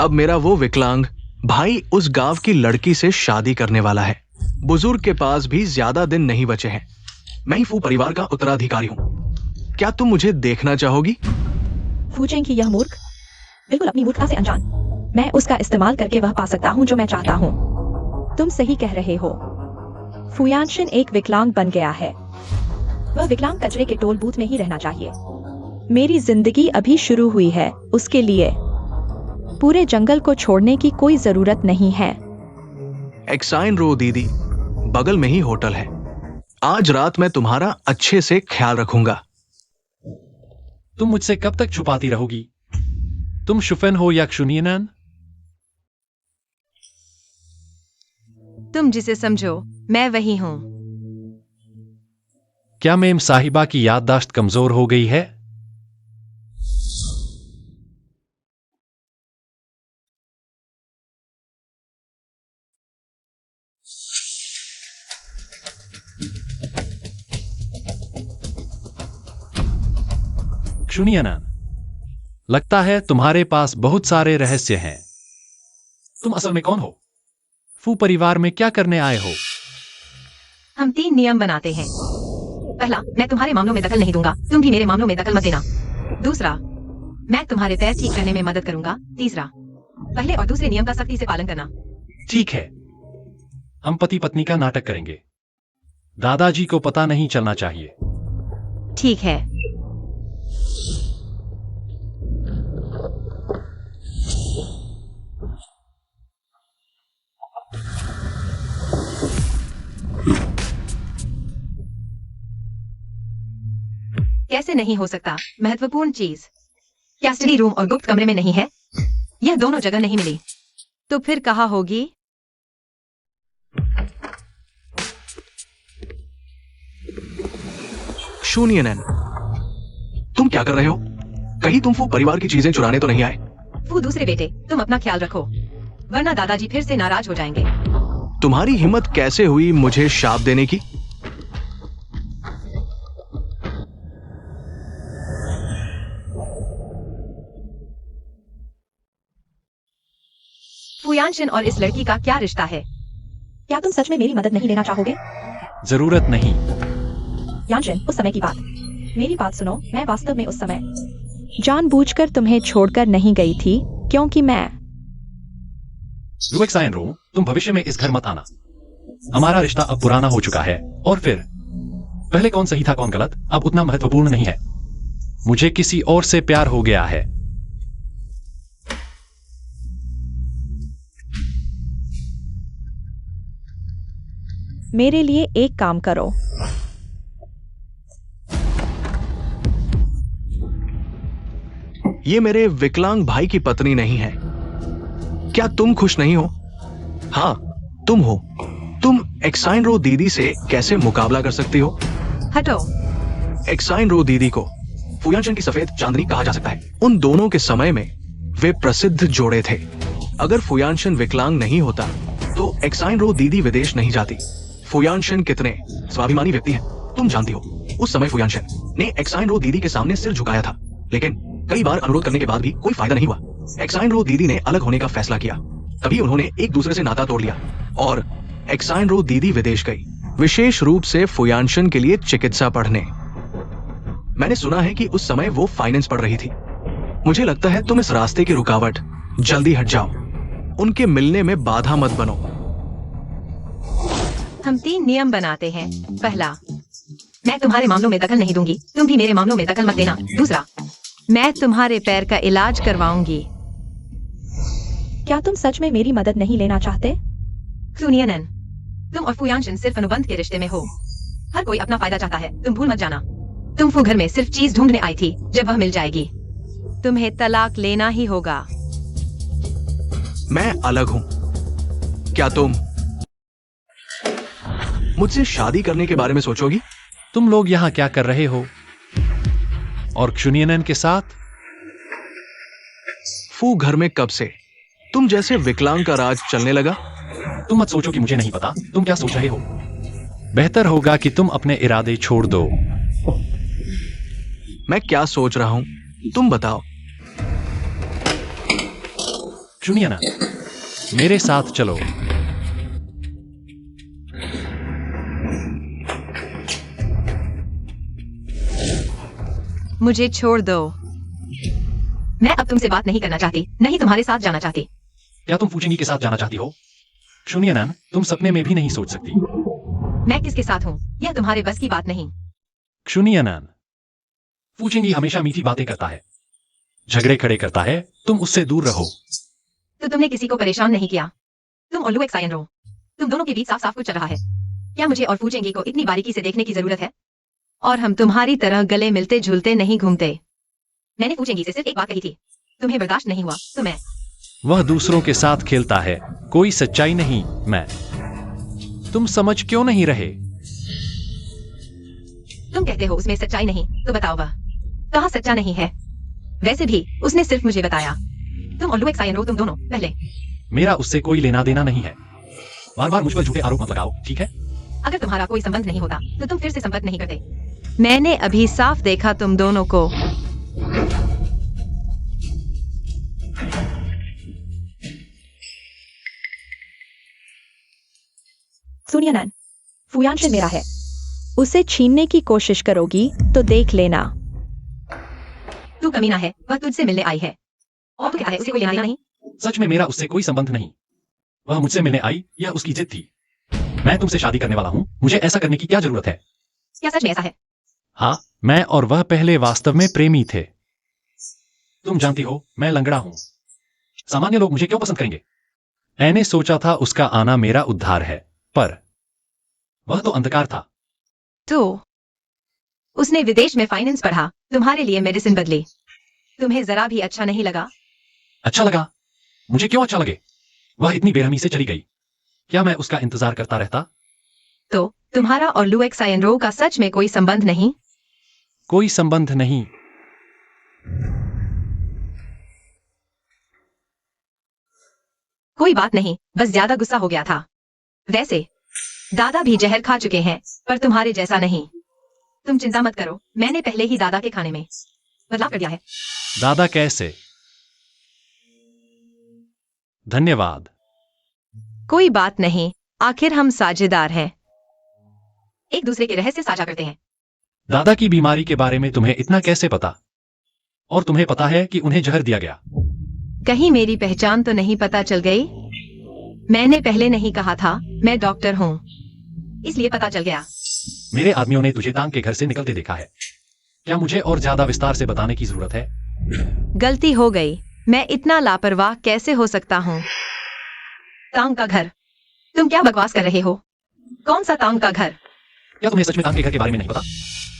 अब मेरा वो विकलांग भाई उस गांव की लड़की से शादी करने वाला है। बुजुर्ग के पास भी ज्यादा दिन नहीं बचे हैं। मैं ही फू परिवार का उत्तराधिकारी हूं। क्या तुम मुझे देखना चाहोगी? फूचेंग की यह मूर्ख, बिल्कुल अपनी मूर्खता से अनजान। मैं उसका इस्तेमाल करके वह पा सकता हूँ जो मैं चाहता हूँ। तुम सही कह रहे हो। फुयानशन एक विकलांग बन गया है। वह विकलांग कचरे के टोल बूथ में ही रहना चाहिए। मेरी जिंदगी अभी शुरू हुई है, उसके लिए पूरे जंगल को छोड़ने की कोई जरूरत नहीं है। एक्साइन रो दीदी, बगल में ही होटल है। आज रात मैं तुम्हारा अच्छे से ख्याल रखूंगा। तुम मुझसे कब तक छुपाती रहोगी? तुम शुफेन हो या क्षुनियनन? तुम जिसे समझो, मैं वही हूँ। क्या मेम साहिबा की याददाश्त कमजोर हो गई है? क्षुनियनन, लगता है तुम्हारे पास बहुत सारे रहस्य हैं। तुम असल में कौन हो? फू परिवार में क्या करने आए हो? हम 3 नियम बनाते हैं। पहला, मैं तुम्हारे मामलों में दखल नहीं दूंगा, तुम भी मेरे मामलों में दखल मत देना। दूसरा, मैं तुम्हारे पैर ठीक करने में मदद करूंगा। तीसरा, पहले और दूसरे नियम का सख्ती से पालन करना। ठीक है, हम पति पत्नी का नाटक करेंगे। दादाजी को पता नहीं चलना चाहिए। ठीक है। कैसे नहीं हो सकता? महत्वपूर्ण चीज क्या स्टडी रूम और गुप्त कमरे में नहीं है? यह दोनों जगह नहीं मिली, तो फिर कहाँ होगी? शून्यनन, तुम क्या कर रहे हो? कहीं तुम फू परिवार की चीजें चुराने तो नहीं आए? वो दूसरे बेटे, तुम अपना ख्याल रखो, वरना दादाजी फिर से नाराज हो जाएंगे। तुम्हारी हिम्मत कैसे हुई मुझे शाप देने की? फुयानशन और इस लड़की का क्या रिश्ता है? क्या तुम सच में मेरी मदद नहीं लेना चाहोगे? जरूरत नहीं। यानशन, उस समय की बात, मेरी बात सुनो। मैं वास्तव में उस समय जानबूझकर तुम्हें छोड़कर नहीं गई थी, क्योंकि मैं रुएक्साइन रो, तुम भविष्य में इस घर मत आना। हमारा रिश्ता अब पुराना हो चुका है, और फिर पहले कौन सही था कौन गलत अब उतना महत्वपूर्ण नहीं है। मुझे किसी और से प्यार हो गया है। मेरे लिए एक काम करो। ये मेरे विकलांग भाई की पत्नी नहीं है। क्या तुम खुश नहीं हो? हाँ, तुम हो। तुम एक्साइन रो दीदी से कैसे मुकाबला कर सकती हो? हटो। एक्साइन रो दीदी को फुयानशन की सफेद चांदनी कहा जा सकता है। उन दोनों के समय में वे प्रसिद्ध जोड़े थे। अगर फुयानशन विकलांग नहीं होता तो एक्साइन रो दीदी विदेश नहीं जाती। फुयानशन कितने स्वाभिमानी व्यक्ति हैं, तुम जानती हो। उस समय फुयानशन ने एक्साइन रो दीदी के सामने सिर झुकाया था, लेकिन कई बार अनुरोध करने के बाद भी कोई फायदा नहीं हुआ। एक्साइन रो दीदी ने अलग होने का फैसला किया। तभी उन्होंने एक दूसरे से नाता तोड़ लिया और एक्साइन रो दीदी विदेश गई, विशेष रूप से फुयानशन के लिए चिकित्सा पढ़ने। मैंने सुना है कि उस समय वो फाइनेंस पढ़ रही थी। मुझे लगता है तुम इस रास्ते की रुकावट, जल्दी हट जाओ। उनके मिलने में बाधा मत बनो। हम 3 नियम बनाते हैं। पहला, मैं तुम्हारे मामलों में दखल नहीं दूंगी, तुम भी मेरे मामलों में दखल मत देना। दूसरा, मैं तुम्हारे पैर का इलाज करवाऊंगी। क्या तुम सच में मेरी मदद नहीं लेना चाहते? सुनियनन, तुम और फुयानशन सिर्फ अनुबंध के रिश्ते में हो। हर कोई अपना फायदा चाहता है, तुम भूल मत जाना। तुम फू घर में सिर्फ चीज ढूंढने आई थी, जब वह मिल जाएगी तुम्हें तलाक लेना ही होगा। मैं अलग हूं। क्या तुम मुझसे शादी करने के बारे में सोचोगी? तुम लोग यहां क्या कर रहे हो? और क्षुनियनन के साथ? फू घर में कब से? तुम जैसे विकलांग का राज चलने लगा? तुम मत सोचो कि मुझे नहीं पता तुम क्या सोच रहे हो। बेहतर होगा कि तुम अपने इरादे छोड़ दो। मैं क्या सोच रहा हूं तुम बताओ। सुनिए ना, मेरे साथ चलो। मुझे छोड़ दो। मैं अब तुमसे बात नहीं करना चाहती, नहीं तुम्हारे साथ जाना चाहती। क्या तुम फूचेंगी के साथ जाना चाहती हो? सुनिए ना, तुम सपने में भी नहीं सोच सकती। मैं किसके साथ हूँ यह तुम्हारे बस की बात नहीं। सुनिए ना, फूचेंगी हमेशा मीठी बातें करता है, झगड़े खड़े करता है, तुम उससे दूर रहो। तो तुमने किसी को परेशान नहीं किया। तुम और लुएक्स आयन रो, तुम दोनों के बीच साफ साफ कुछ चल रहा है। क्या मुझे और फूचेंगी को इतनी बारीकी से देखने की जरूरत है? और हम तुम्हारी तरह गले मिलते झूलते नहीं घूमते। मैंने फूचेंगी से सिर्फ एक बात कही थी, तुम्हें बर्दाश्त नहीं हुआ तो मैं। वह दूसरों के साथ खेलता है, कोई सच्चाई नहीं। मैं। तुम समझ क्यों नहीं रहे? तुम कहते हो उसमें सच्चाई नहीं, तो बताओ वह कहाँ सच्चा नहीं है? वैसे भी उसने सिर्फ मुझे बताया। तुम और लुएक्स आयन रो, तुम दोनों पहले। मेरा उससे कोई लेना देना नहीं है। बार बार मुझ पर झूठे आरोप मत लगाओ, ठीक है? अगर तुम्हारा कोई संबंध नहीं होता तो तुम फिर से संपर्क नहीं करते। मैंने अभी साफ देखा तुम दोनों को। सुनिए नैन, फुयांशन मेरा है। उसे छीनने की कोशिश करोगी तो देख लेना। तू कमीना है, वह तुझसे मिलने आई है। और तू क्या है, उसे कोई लेना देना नहीं। सच में मेरा उससे कोई संबंध नहीं। वह मुझसे मिलने आई, यह उसकी जिद थी। मैं तुमसे शादी करने वाला हूं, मुझे ऐसा करने की क्या जरूरत है? क्या सच में ऐसा है? हाँ, मैं और वह पहले वास्तव में प्रेमी थे। तुम जानती हो, मैं लंगड़ा हूं। सामान्य लोग मुझे क्यों पसंद करेंगे? मैंने सोचा था उसका आना मेरा उद्धार है, पर वह तो अंधकार था। तो उसने विदेश में फाइनेंस पढ़ा, तुम्हारे लिए मेडिसिन बदली। तुम्हें जरा भी अच्छा नहीं लगा? अच्छा लगा। मुझे क्यों अच्छा लगे? वह इतनी बेरहमी से चली गई। क्या मैं उसका इंतजार करता रहता? तो तुम्हारा और लुएक्स आयन रो का सच में कोई संबंध नहीं? कोई संबंध नहीं। कोई बात नहीं, बस ज्यादा गुस्सा हो गया था। वैसे दादा भी जहर खा चुके हैं, पर तुम्हारे जैसा नहीं। तुम चिंता मत करो, मैंने पहले ही दादा के खाने में बदलाव कर दिया है। दादा कैसे? धन्यवाद। कोई बात नहीं, आखिर हम साझेदार हैं, एक दूसरे के रहस्य साझा करते हैं। दादा की बीमारी के बारे में तुम्हें इतना कैसे पता? और तुम्हें पता है कि उन्हें जहर दिया गया? कहीं मेरी पहचान तो नहीं पता चल गई? मैंने पहले नहीं कहा था मैं डॉक्टर हूँ, इसलिए पता चल गया। मेरे आदमियों ने तुझे तांग के घर से निकलते देखा है। क्या मुझे और ज्यादा विस्तार से बताने की जरूरत है? गलती हो गई, मैं इतना लापरवाह कैसे हो सकता हूँ? तांग का घर? तुम क्या बकवास कर रहे हो? कौन सा तांग का घर? क्या तुम्हें सच में तांग के घर के बारे में नहीं पता?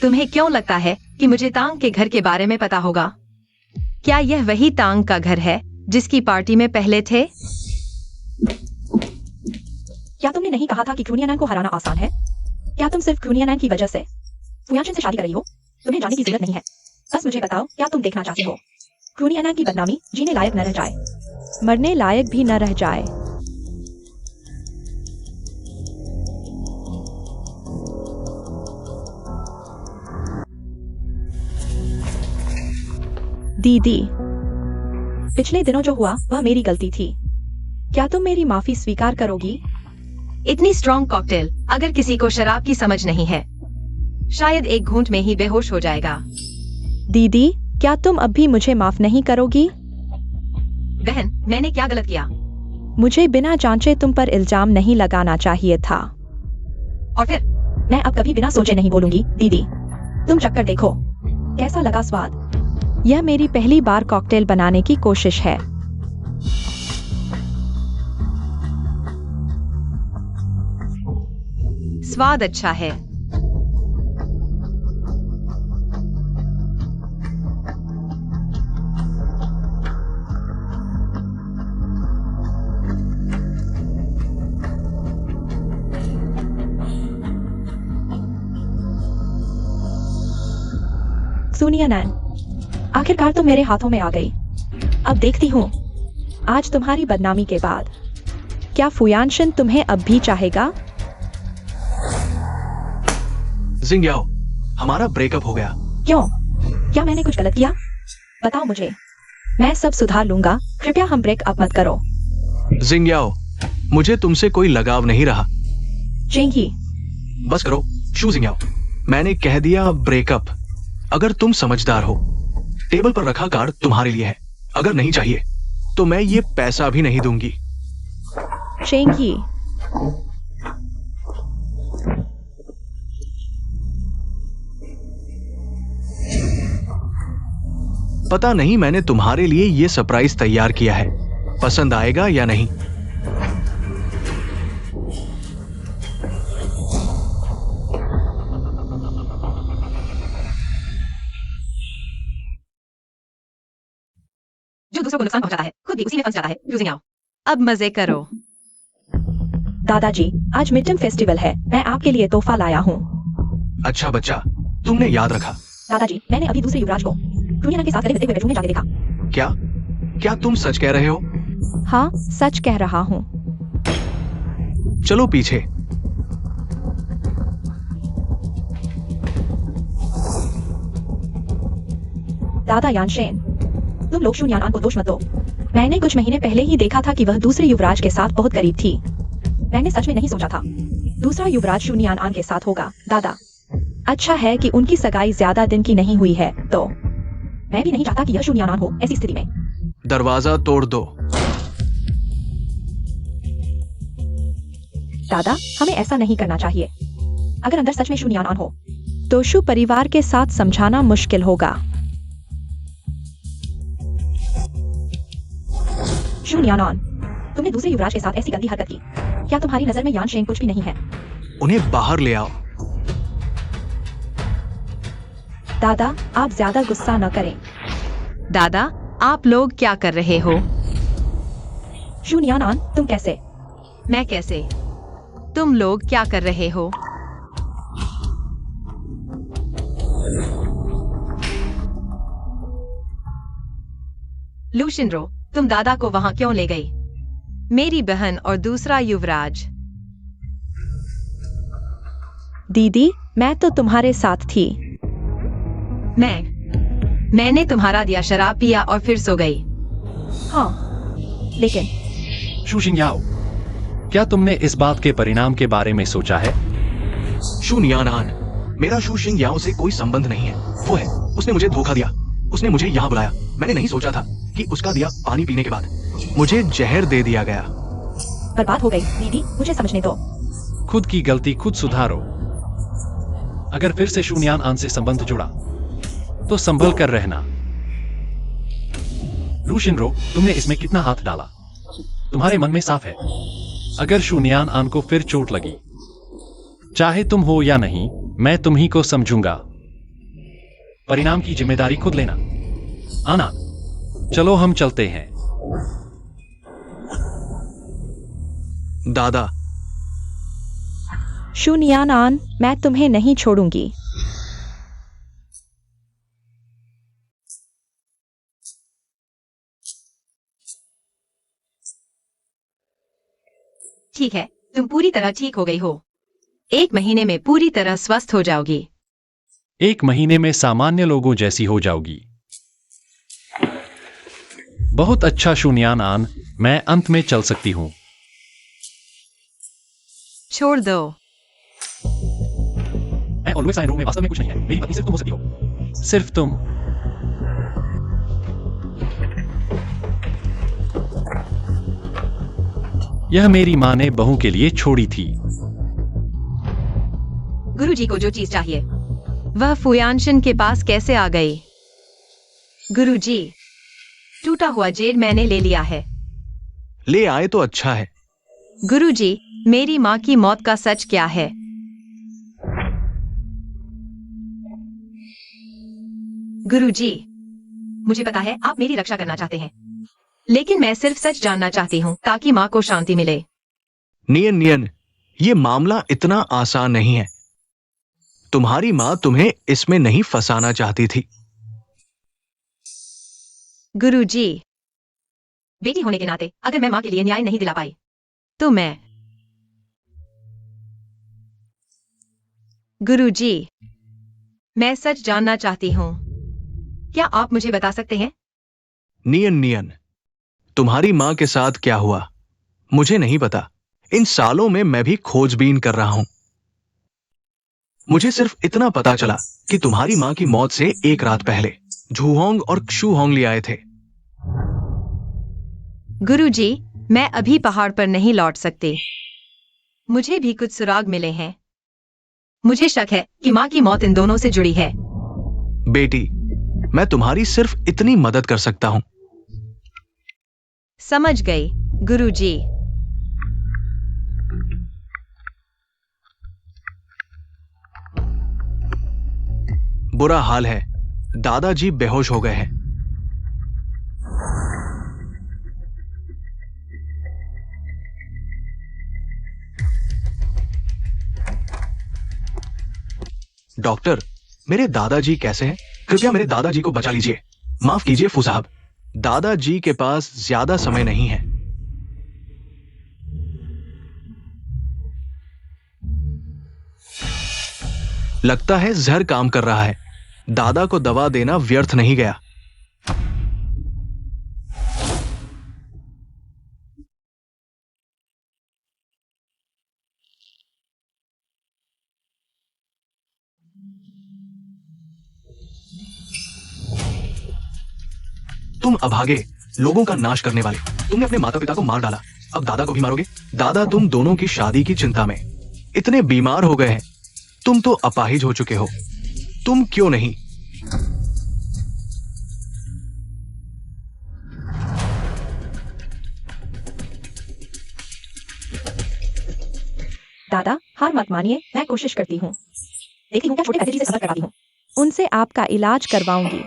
तुम्हें क्यों लगता है कि मुझे तांग के घर के बारे में पता होगा? क्या यह वही तांग का घर है जिसकी पार्टी में पहले थे? क्या तुमने नहीं कहा था कि क्रूनियानैन को हराना आसान है? क्या तुम सिर्फ क्रूनियानैन की वजह से फुयांशन से शादी कर रही हो? तुम्हें जाने की जरूरत नहीं है। बस मुझे बताओ, क्या तुम देखना चाहती हो क्रूनियानैन की बदनामी जीने लायक न रह जाए, मरने लायक भी न रह जाए? दीदी, पिछले दिनों जो हुआ वह मेरी गलती थी। क्या तुम मेरी माफी स्वीकार करोगी? इतनी स्ट्रॉन्ग कॉकटेल अगर किसी को शराब की समझ नहीं है, शायद एक घूंट में ही बेहोश हो जाएगा। दीदी, क्या तुम अब भी मुझे माफ नहीं करोगी? बहन, मैंने क्या गलत किया? मुझे बिना जांचे तुम पर इल्जाम नहीं लगाना चाहिए था। और फिर? मैं अब कभी बिना सोचे नहीं बोलूंगी। दीदी, तुम चक्कर देखो, कैसा लगा स्वाद? यह मेरी पहली बार कॉकटेल बनाने की कोशिश है। स्वाद अच्छा है। सुनिए नैन, आखिरकार तुम मेरे हाथों में आ गई। अब देखती हूँ आज तुम्हारी बदनामी के बाद क्या फुयानशन तुम्हें अब भी चाहेगा। जिंगयाओ, हमारा ब्रेकअप हो गया। क्यों? क्या मैंने कुछ गलत किया? बताओ मुझे, मैं सब सुधार लूंगा। कृपया हम ब्रेकअप मत करो। जिंगयाओ, मुझे तुमसे कोई लगाव नहीं रहा। जेंगी, बस करो शू जिंगयाओ, मैंने कह दिया ब्रेकअप। अगर तुम समझदार हो, टेबल पर रखा कार्ड तुम्हारे लिए है। अगर नहीं चाहिए तो मैं ये पैसा भी नहीं दूंगी। जेंगी, पता नहीं मैंने तुम्हारे लिए ये सरप्राइज तैयार किया है, पसंद आएगा या नहीं। जो दूसरों को नुकसान पहुंचाता है खुद भी उसी में फंस जाता है। यूजिंग आओ, अब मजे करो। दादाजी, आज मिड टर्म फेस्टिवल है, मैं आपके लिए तोहफा लाया हूँ। अच्छा बच्चा, तुमने याद रखा। दादाजी, मैंने अभी दूसरे युवराज को दुनिया के साथ गले मिलते हुए बेडरूम में जाते देखा। क्या क्या तुम सच कह रहे हो? हाँ, सच कह रहा हूँ। चलो पीछे। दादा यानशेन, तुम लोग शू यान को दोष मत दो। मैंने कुछ महीने पहले ही देखा था कि वह दूसरे युवराज के साथ बहुत करीब थी। मैंने सच में नहीं सोचा था दूसरा युवराज शू यान के साथ होगा। दादा, अच्छा है कि उनकी सगाई ज्यादा दिन की नहीं हुई है, तो मैं भी नहीं चाहता कि यह शू यान हो। ऐसी स्थिति में दरवाजा तोड़ दो। दादा, हमें ऐसा नहीं करना चाहिए। अगर अंदर सच में शू यान हो तो शू परिवार के साथ समझाना मुश्किल होगा। शू यान, तुमने दूसरे युवराज के साथ ऐसी गंदी हरकत की। क्या तुम्हारी नजर में यान शेंग कुछ भी नहीं है? उन्हें बाहर ले आओ। दादा, आप ज्यादा गुस्सा न करें। दादा, आप लोग क्या कर रहे हो? शू यान, तुम कैसे? मैं कैसे? तुम लोग क्या कर रहे हो? लूशिनरो, तुम दादा को वहां क्यों ले गई? मेरी बहन और दूसरा युवराज। दीदी, मैं तो तुम्हारे साथ थी। मैंने तुम्हारा दिया शराब पिया और फिर सो गई। हाँ, लेकिन शू शिंगयाओ, क्या तुमने इस बात के परिणाम के बारे में सोचा है? शू यान, मेरा शू शिंग याओ से कोई संबंध नहीं है। वो है, उसने मुझे धोखा दिया। उसने मुझे यहाँ बुलाया। मैंने नहीं सोचा था कि उसका दिया पानी पीने के बाद मुझे जहर दे दिया गया। बर्बाद हो गई। दीदी, मुझे समझने दो। खुद की गलती खुद सुधारो। अगर फिर से शून्यान आन से संबंध जुड़ा तो संभल कर रहना। लूशिनरो, तुमने इसमें कितना हाथ डाला? तुम्हारे मन में साफ है, अगर शून्यान आन को फिर चोट लगी, चाहे तुम हो या नहीं, मैं तुम्ही को समझूंगा। परिणाम की जिम्मेदारी खुद लेना। आना, चलो हम चलते हैं। दादा, शू यान, मैं तुम्हें नहीं छोड़ूंगी। ठीक है, तुम पूरी तरह ठीक हो गई हो। 1 महीने में पूरी तरह स्वस्थ हो जाओगी। 1 महीने में सामान्य लोगों जैसी हो जाओगी। बहुत अच्छा शून्यान आन, मैं अंत में चल सकती हूं। छोड़ दो। मैं ऑलवेज आई नो में वास्तव में कुछ नहीं है। मेरी पत्नी सिर्फ तुम हो सकती हो। सिर्फ तुम। यह मेरी माँ ने बहू के लिए छोड़ी थी। गुरुजी को जो चीज चाहिए वह फुयानशन के पास कैसे आ गई? गुरुजी, टूटा हुआ जेड मैंने ले लिया है। ले आए तो अच्छा है। गुरुजी, मेरी माँ की मौत का सच क्या है? गुरुजी, मुझे पता है आप मेरी रक्षा करना चाहते हैं, लेकिन मैं सिर्फ सच जानना चाहती हूँ ताकि माँ को शांति मिले। नियन, ये मामला इतना आसान नहीं है। तुम्हारी माँ तुम्हें इसमें नहीं फंसाना चाहती थी। गुरुजी, बेटी होने के नाते अगर मैं माँ के लिए न्याय नहीं दिला पाई तो मैं। गुरुजी, मैं सच जानना चाहती हूँ। क्या आप मुझे बता सकते हैं? नियन, तुम्हारी माँ के साथ क्या हुआ मुझे नहीं पता। इन सालों में मैं भी खोजबीन कर रहा हूं। मुझे सिर्फ इतना पता चला कि तुम्हारी माँ की मौत से एक रात पहले झूहोंग और क्षूहोंग ले आए थे। गुरुजी, मैं अभी पहाड़ पर नहीं लौट सकती। मुझे भी कुछ सुराग मिले हैं। मुझे शक है कि माँ की मौत इन दोनों से जुड़ी है। बेटी, मैं तुम्हारी सिर्फ इतनी मदद कर सकता हूं। समझ गई गुरुजी। बुरा हाल है, दादाजी बेहोश हो गए हैं। डॉक्टर, मेरे दादाजी कैसे हैं? कृपया मेरे दादाजी को बचा लीजिए। माफ कीजिए फू साहब, दादाजी के पास ज्यादा समय नहीं है। लगता है जहर काम कर रहा है। दादा को दवा देना व्यर्थ नहीं गया। तुम अभागे, लोगों का नाश करने वाले, तुमने अपने माता पिता को मार डाला, अब दादा को भी मारोगे? दादा तुम दोनों की शादी की चिंता में इतने बीमार हो गए हैं। तुम तो अपाहिज हो चुके हो। तुम क्यों नहीं? दादा, हार मत मानिए, मैं कोशिश करती हूँ। देखती हूँ क्या छोटे दादाजी से संपर्क करवाती हूँ। उनसे आपका इलाज करवाऊंगी।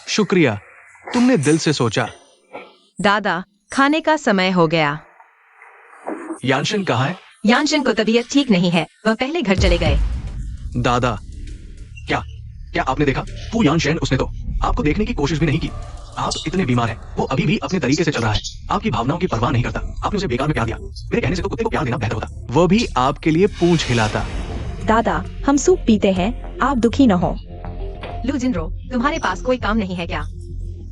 शुक्रिया, तुमने दिल से सोचा। दादा, खाने का समय हो गया। यानशन कहाँ है? यानशन को तबीयत ठीक नहीं है, वह पहले घर चले गए। दादा, क्या क्या आपने देखा? फू यानशन, उसने तो आपको देखने की कोशिश भी नहीं की। आप इतने बीमार हैं, वो अभी भी अपने तरीके से चल रहा है। आपकी भावनाओं की परवाह नहीं करता। आपने उसे बेकार में प्यार दिया। मेरे कहने से तो कुत्ते को प्यार देना बेहतर होता। वो भी आपके लिए पूंछ हिलाता। दादा, हम सूप पीते हैं, आप दुखी न हो। लू जिनरो, तुम्हारे पास कोई काम नहीं है क्या?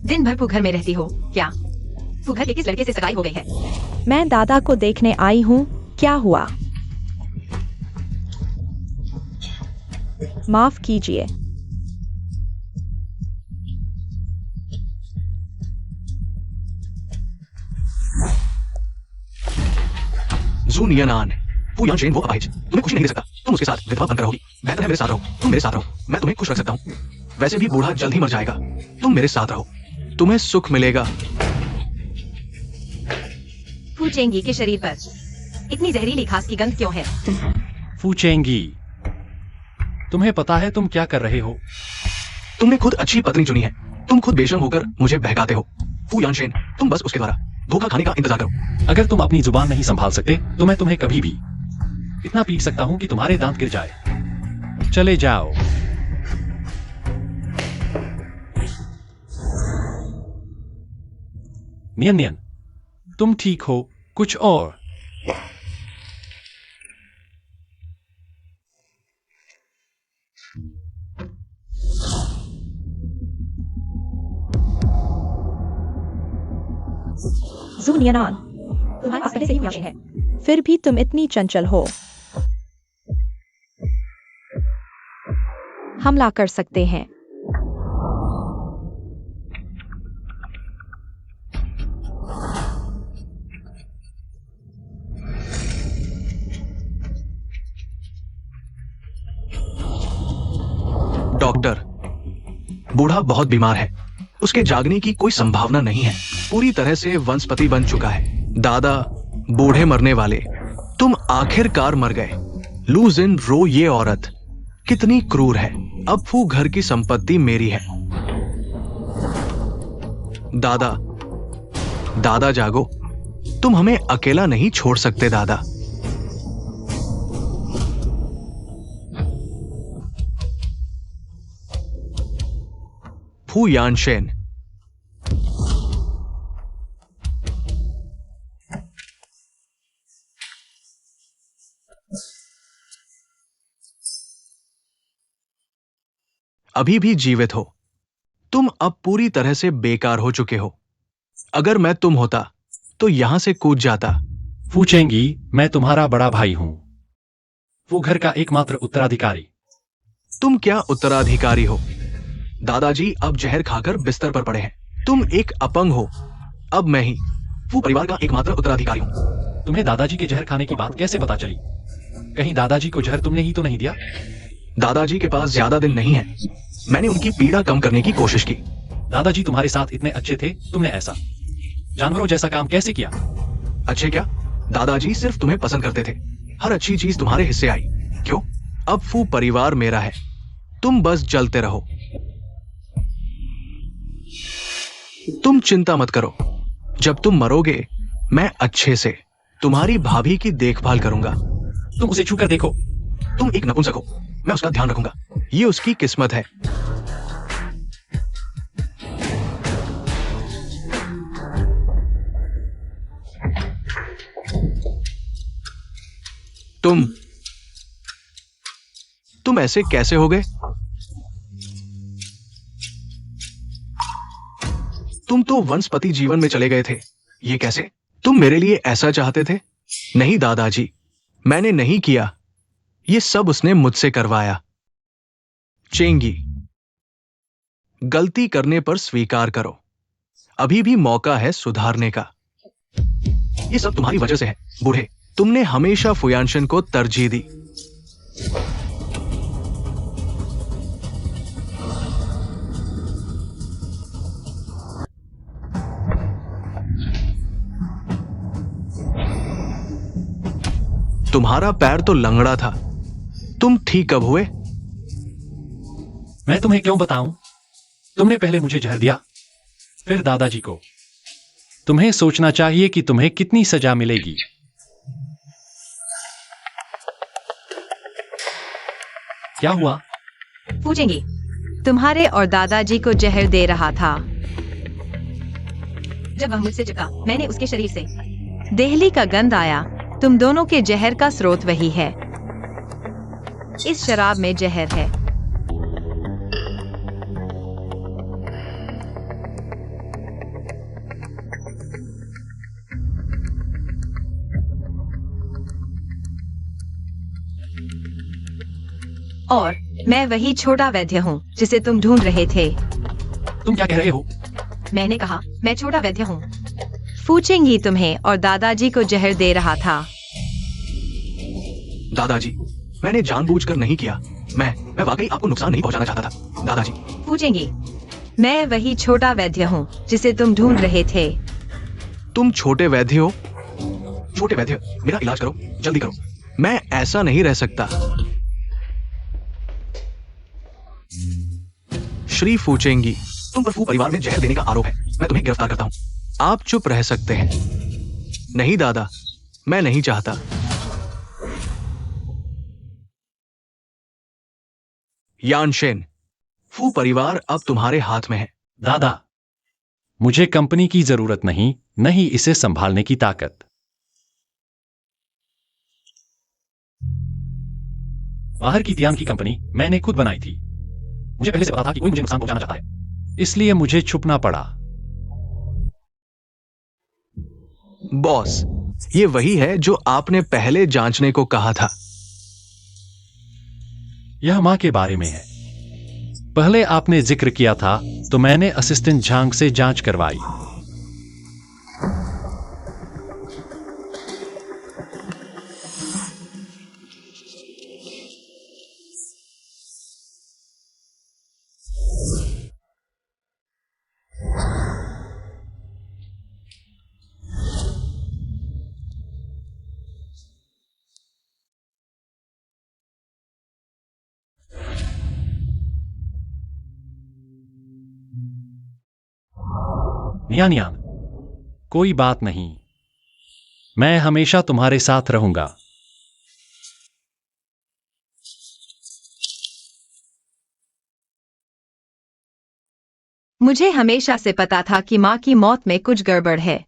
दिन भर घर में रहती हो क्या? घर के किस लड़के से सगाई हो गई है? मैं दादा को देखने आई हूँ, क्या हुआ? माफ कीजिए। जू नियनान, फू यानशन वो अपाहिज, तुम्हें खुशी नहीं दे सकता। तुम उसके साथ विधवा बनकर रहोगी। बेहतर है मेरे साथ रहो। तुम मेरे साथ रहो, मैं तुम्हें खुश रख सकता हूँ। वैसे भी बूढ़ा जल्द ही मर जाएगा। तुम मेरे साथ रहो, तुम्हें सुख मिलेगा। फूचेंगी के शरीर पर इतनी जहरीली घास की गंध क्यों है? फूचेंगी, तुम्हें पता है तुम क्या कर रहे हो? तुमने खुद अच्छी पत्नी चुनी है। तुम खुद बेशर्म होकर मुझे बहकाते हो। फू यानशन, तुम बस उसके द्वारा धोखा खाने का इंतजार करो। अगर तुम अपनी जुबान नहीं संभाल सकते तो मैं तुम्हें कभी भी इतना पीट सकता हूं कि तुम्हारे दांत गिर जाए। चले जाओ। नियन नियन, तुम ठीक हो? कुछ और? जूनियनान, तुम्हारे पास पहले से ही यानशन है, फिर भी तुम इतनी चंचल हो। हमला कर सकते हैं। डॉक्टर, बूढ़ा बहुत बीमार है। उसके जागने की कोई संभावना नहीं है। पूरी तरह से वंशपति बन चुका है। दादा, बूढ़े मरने वाले, तुम आखिरकार मर गए। लू जिन रो, ये औरत कितनी क्रूर है। अब फू घर की संपत्ति मेरी है। दादा, दादा जागो, तुम हमें अकेला नहीं छोड़ सकते दादा। फू यानशन, अभी भी जीवित हो। तुम अब पूरी तरह से बेकार हो चुके हो। अगर मैं तुम होता तो यहां से कूद जाता। फूचेंगी, मैं तुम्हारा बड़ा भाई हूं, वो घर का एकमात्र उत्तराधिकारी। तुम क्या उत्तराधिकारी हो? दादाजी अब जहर खाकर बिस्तर पर पड़े हैं। तुम एक अपंग हो। अब मैं ही वो परिवार का एकमात्र उत्तराधिकारी हूं। तुम्हें दादाजी के जहर खाने की बात कैसे पता चली? कहीं दादाजी को जहर तुमने ही तो नहीं दिया? दादाजी के पास ज्यादा दिन नहीं है। मैंने उनकी पीड़ा कम करने की कोशिश की। दादाजी तुम्हारे साथ इतने अच्छे थे, तुमने ऐसा जानवरों जैसा काम कैसे किया? अच्छे क्या? दादाजी सिर्फ तुम्हें पसंद करते थे। हर अच्छी चीज तुम्हारे हिस्से आई। क्यों? अब फू परिवार मेरा है। तुम बस जलते रहो। तुम चिंता मत करो। जब तुम मरोगे मैं अच्छे से तुम्हारी भाभी की देखभाल करूंगा। तुम उसे छूकर देखो। तुम एक नपुंसक हो, मैं उसका ध्यान रखूंगा। ये उसकी किस्मत है। तुम ऐसे कैसे हो गए? तुम तो वनस्पति जीवन में चले गए थे। ये कैसे? तुम मेरे लिए ऐसा चाहते थे? नहीं दादाजी, मैंने नहीं किया। ये सब उसने मुझसे करवाया। चेंगी, गलती करने पर स्वीकार करो। अभी भी मौका है सुधारने का। ये सब तुम्हारी वजह से है, बूढ़े। तुमने हमेशा फुयानशन को तरजीह दी। तुम्हारा पैर तो लंगड़ा था। तुम ठीक कब हुए? मैं तुम्हें क्यों बताऊं? तुमने पहले मुझे जहर दिया, फिर दादाजी को। तुम्हें सोचना चाहिए कि तुम्हें कितनी सजा मिलेगी। क्या हुआ? पूछेंगी, तुम्हारे और दादाजी को जहर दे रहा था। जब वह मुझसे चिपका, मैंने उसके शरीर से देहली का गंध आया। तुम दोनों के जहर का स्रोत वही है। इस शराब में जहर है। और मैं वही छोटा वैद्य हूँ जिसे तुम ढूंढ रहे थे। तुम क्या कह रहे हो? मैंने कहा मैं छोटा वैद्य हूँ। पूछेंगी तुम्हें और दादाजी को जहर दे रहा था। दादाजी, मैंने जानबूझकर नहीं किया। मैं वाकई आपको नुकसान नहीं पहुंचाना चाहता था। दादाजी। पूछेंगी, मैं वही छोटा वैद्य हूँ जिसे तुम ढूंढ रहे थे। तुम छोटे वैद्य हो? छोटे वैद्य, मेरा इलाज करो, जल्दी करो। मैं ऐसा नहीं रह सकता। श्री फूचेंगी, तुम पर फू परिवार में जहर देने का आरोप है। मैं तुम्हें गिरफ्तार करता हूं। आप चुप रह सकते हैं। नहीं दादा, मैं नहीं चाहता। यानशेन, फू परिवार अब तुम्हारे हाथ में है। दादा, मुझे कंपनी की जरूरत नहीं, नहीं इसे संभालने की ताकत। बाहर की तियान की कंपनी मैंने खुद बनाई थी। मुझे पहले से पता था कि कोई मुझे नुकसान पहुंचाना चाहता है, इसलिए मुझे छुपना पड़ा। बॉस, ये वही है जो आपने पहले जांचने को कहा था। यह मां के बारे में है। पहले आपने जिक्र किया था तो मैंने असिस्टेंट झांग से जांच करवाई। नियान, कोई बात नहीं, मैं हमेशा तुम्हारे साथ रहूंगा। मुझे हमेशा से पता था कि माँ की मौत में कुछ गड़बड़ है।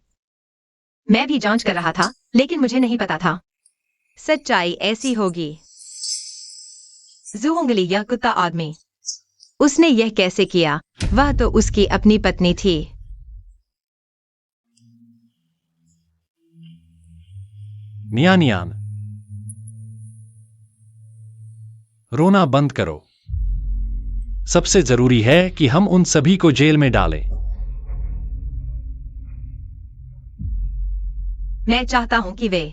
मैं भी जांच कर रहा था, लेकिन मुझे नहीं पता था सच्चाई ऐसी होगी। जुहोंगली, यह कुत्ता आदमी उसने यह कैसे किया? वह तो उसकी अपनी पत्नी थी। नियान, रोना बंद करो। सबसे जरूरी है कि हम उन सभी को जेल में डालें। मैं चाहता हूं कि वे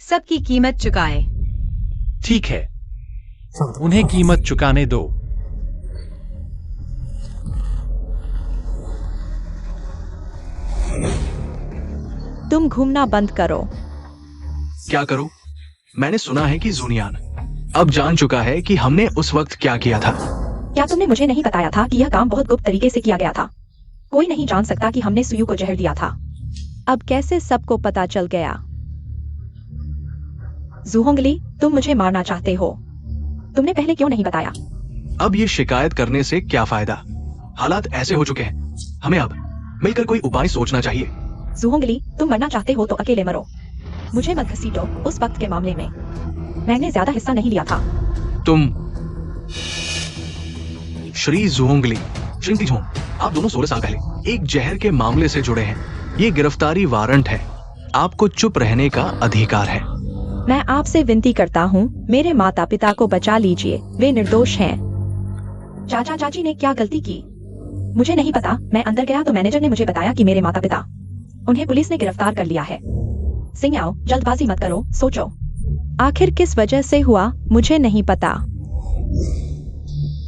सबकी कीमत चुकाए। ठीक है, उन्हें कीमत चुकाने दो। तुम घूमना बंद करो। क्या करूं? मैंने सुना है कि जूनियान अब जान चुका है कि हमने उस वक्त क्या किया था। क्या तुमने मुझे नहीं बताया था कि यह काम बहुत गुप्त तरीके से किया गया था? कोई नहीं जान सकता कि हमने सुयू को जहर दिया था। अब कैसे सबको पता चल गया? जूहोंगली, तुम मुझे मारना चाहते हो। तुमने पहले क्यों नहीं बताया? अब ये शिकायत करने से क्या फायदा? हालात ऐसे हो चुके हैं, हमें अब मिलकर कोई उपाय सोचना चाहिए। जूहोंगली, तुम मरना चाहते हो तो अकेले मरो। मुझे मत घसीटो। उस वक्त के मामले में मैंने ज्यादा हिस्सा नहीं लिया था। तुम श्री जूहोंगली, श्रीमती झोंग, आप दोनों 16 साल पहले एक जहर के मामले से जुड़े हैं। ये गिरफ्तारी वारंट है। आपको चुप रहने का अधिकार है। मैं आपसे विनती करता हूँ, मेरे माता पिता को बचा लीजिए। वे निर्दोष हैं। चाचा चाची ने क्या गलती की? मुझे नहीं पता। मैं अंदर गया तो मैनेजर ने मुझे बताया कि मेरे माता पिता, उन्हें पुलिस ने गिरफ्तार कर लिया है। सिंह, जल्दबाजी मत करो, सोचो। आखिर किस वजह से हुआ मुझे नहीं पता।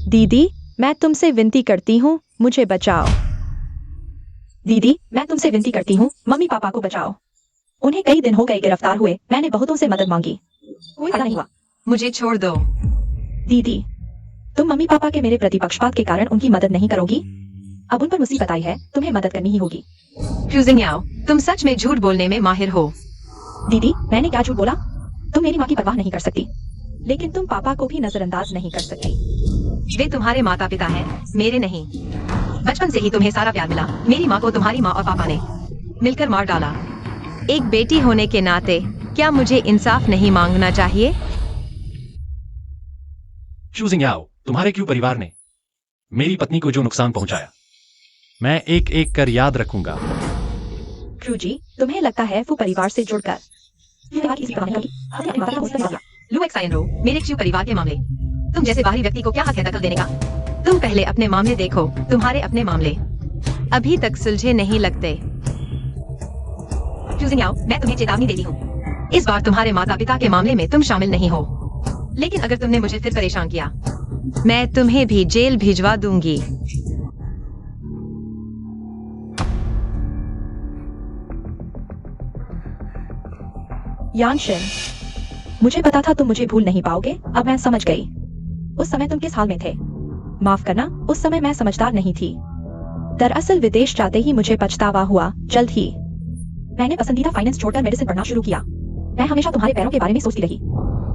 दीदी, मैं तुमसे विनती करती हूँ, मुझे बचाओ। दीदी, मैं तुमसे विनती करती हूँ, मम्मी पापा को बचाओ। उन्हें कई दिन हो गए गिरफ्तार हुए। मैंने बहुतों से मदद मांगी, कोई फायदा नहीं हुआ। मुझे छोड़ दो। दीदी, तुम मम्मी पापा के मेरे प्रति पक्षपात के कारण उनकी मदद नहीं करोगी। अब उन पर मुसीबत आई है, तुम्हें मदद करनी ही होगी। फ्यूजिंग, तुम सच में झूठ बोलने में माहिर हो। दीदी, मैंने क्या झूठ बोला? तुम मेरी माँ की परवाह नहीं कर सकती, लेकिन तुम पापा को भी नजरअंदाज नहीं कर सकती। वे तुम्हारे माता पिता हैं, मेरे नहीं। बचपन से ही तुम्हें सारा प्यार मिला। मेरी माँ को तुम्हारी माँ और पापा ने मिलकर मार डाला। एक बेटी होने के नाते क्या मुझे इंसाफ नहीं मांगना चाहिए? चूजिंग याओ, तुम्हारे क्यों परिवार ने मेरी पत्नी को जो नुकसान पहुंचाया, मैं एक एक कर याद रखूंगा। क्रू जी, तुम्हें लगता है वो परिवार से जुड़कर किसी काम नहीं होगी? हमने अपने माता पिता को उसमें डाला। लुएक्साइनरो, मेरे क्यों परिवार के मामले? तुम जैसे बाहरी व्यक्ति को क्या हक है दखल देने का? तुम पहले अपने मामले देखो। तुम्हारे अपने मामले अभी तक सुलझे नहीं लगते। फ्यूजिंग, मैं तुम्हें चेतावनी देती हूँ, इस बार तुम्हारे माता पिता के मामले में तुम शामिल नहीं हो। लेकिन अगर तुमने मुझे फिर परेशान किया, मैं तुम्हें भी जेल भिजवा दूंगी। यानशिन, मुझे पता था तुम मुझे भूल नहीं पाओगे। अब मैं समझ गई। उस समय तुम किस हाल में थे? माफ करना, उस समय मैं समझदार नहीं थी। दरअसल विदेश जाते ही मुझे पछतावा हुआ। जल्द ही मैंने पसंदीदा फाइनेंस छोड़कर मेडिसिन पढ़ना शुरू किया। मैं हमेशा तुम्हारे पैरों के बारे में सोचती रही।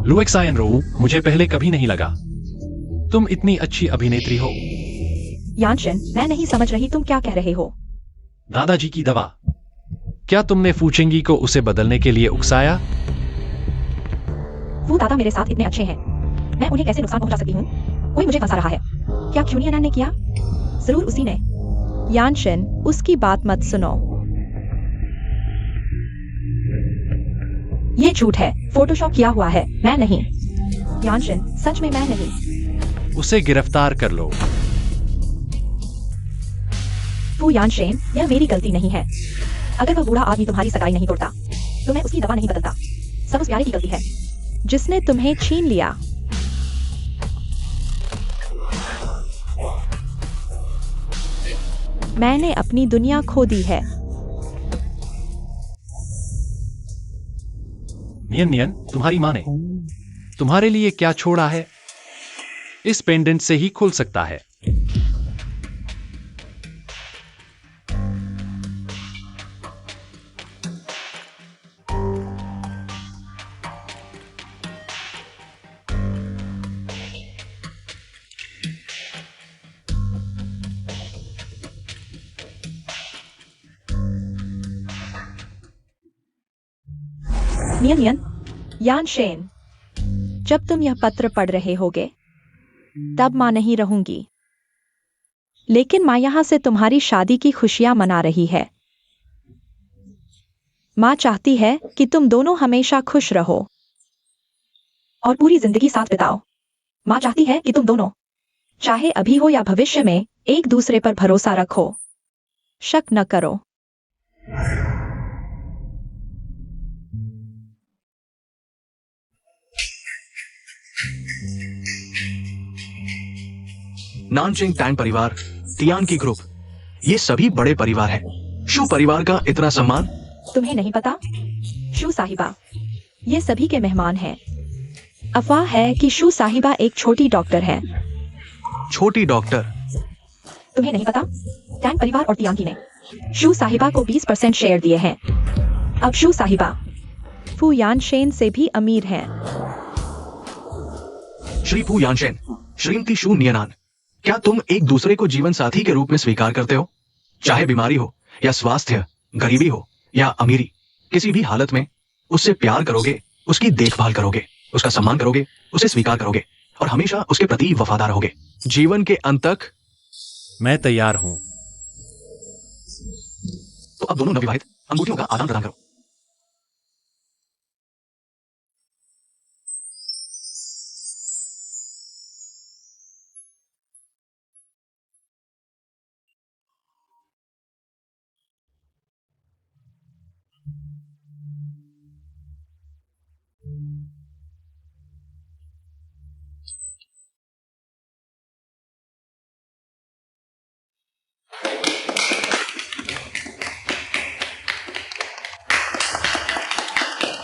लुएक्साइनरो, मुझे पहले कभी नहीं लगा तुम इतनी अच्छी अभिनेत्री हो। यानशिन, मैं नहीं समझ रही तुम क्या कह रहे हो। दादाजी की दवा, क्या तुमने फूचेंगी को उसे बदलने के लिए उकसाया? वो दादा मेरे साथ इतने अच्छे हैं, मैं उन्हें कैसे नुकसान पहुंचा सकती हूँ? कोई मुझे फंसा रहा है। क्या क्यूनियन ने किया? जरूर उसी ने। यानशिन, उसकी बात मत सुनो। ये झूठ है, फोटोशॉप किया हुआ है। मैं नहीं। यानशिन, सच में मैं नहीं। उसे गिरफ्तार कर लो। तू यानशिन, यह मेरी गलती नहीं है। अगर वह बूढ़ा आदमी तुम्हारी सगाई नहीं तोड़ता तो मैं उसकी दवा नहीं बदलता। सब उस प्यारे की गलती है जिसने तुम्हें छीन लिया। मैंने अपनी दुनिया खो दी है। नियन, तुम्हारी माँ ने तुम्हारे लिए क्या छोड़ा है? इस पेंडेंट से ही खुल सकता है। नियन, यानशिन, जब तुम यह पत्र पढ़ रहे होगे तब मां नहीं रहूंगी। लेकिन माँ यहाँ से तुम्हारी शादी की खुशियां मना रही है। माँ चाहती है कि तुम दोनों हमेशा खुश रहो और पूरी जिंदगी साथ बिताओ। माँ चाहती है कि तुम दोनों, चाहे अभी हो या भविष्य में, एक दूसरे पर भरोसा रखो, शक न करो। नानचिंग टैंग परिवार, तियान की ग्रुप, ये सभी बड़े परिवार हैं। शू परिवार का इतना सम्मान। तुम्हें नहीं पता? शू साहिबा, ये सभी के मेहमान हैं। अफवाह है कि शू साहिबा एक छोटी डॉक्टर है। छोटी डॉक्टर? तुम्हें नहीं पता? टैंग परिवार और तियांकी ने शू साहिबा को 20% शेयर दिए हैं। अब शू साहिबा फू यानशेन से भी अमीर हैं। श्री फू यानशेन, श्रीमती शू नियनान, क्या तुम एक दूसरे को जीवन साथी के रूप में स्वीकार करते हो? चाहे बीमारी हो या स्वास्थ्य, गरीबी हो या अमीरी, किसी भी हालत में उससे प्यार करोगे, उसकी देखभाल करोगे, उसका सम्मान करोगे, उसे स्वीकार करोगे और हमेशा उसके प्रति वफादार रहोगे, जीवन के अंत तक। मैं तैयार हूं। तो अब दोनों नवविवाहित अंगूठियों का आदान प्रदान करो।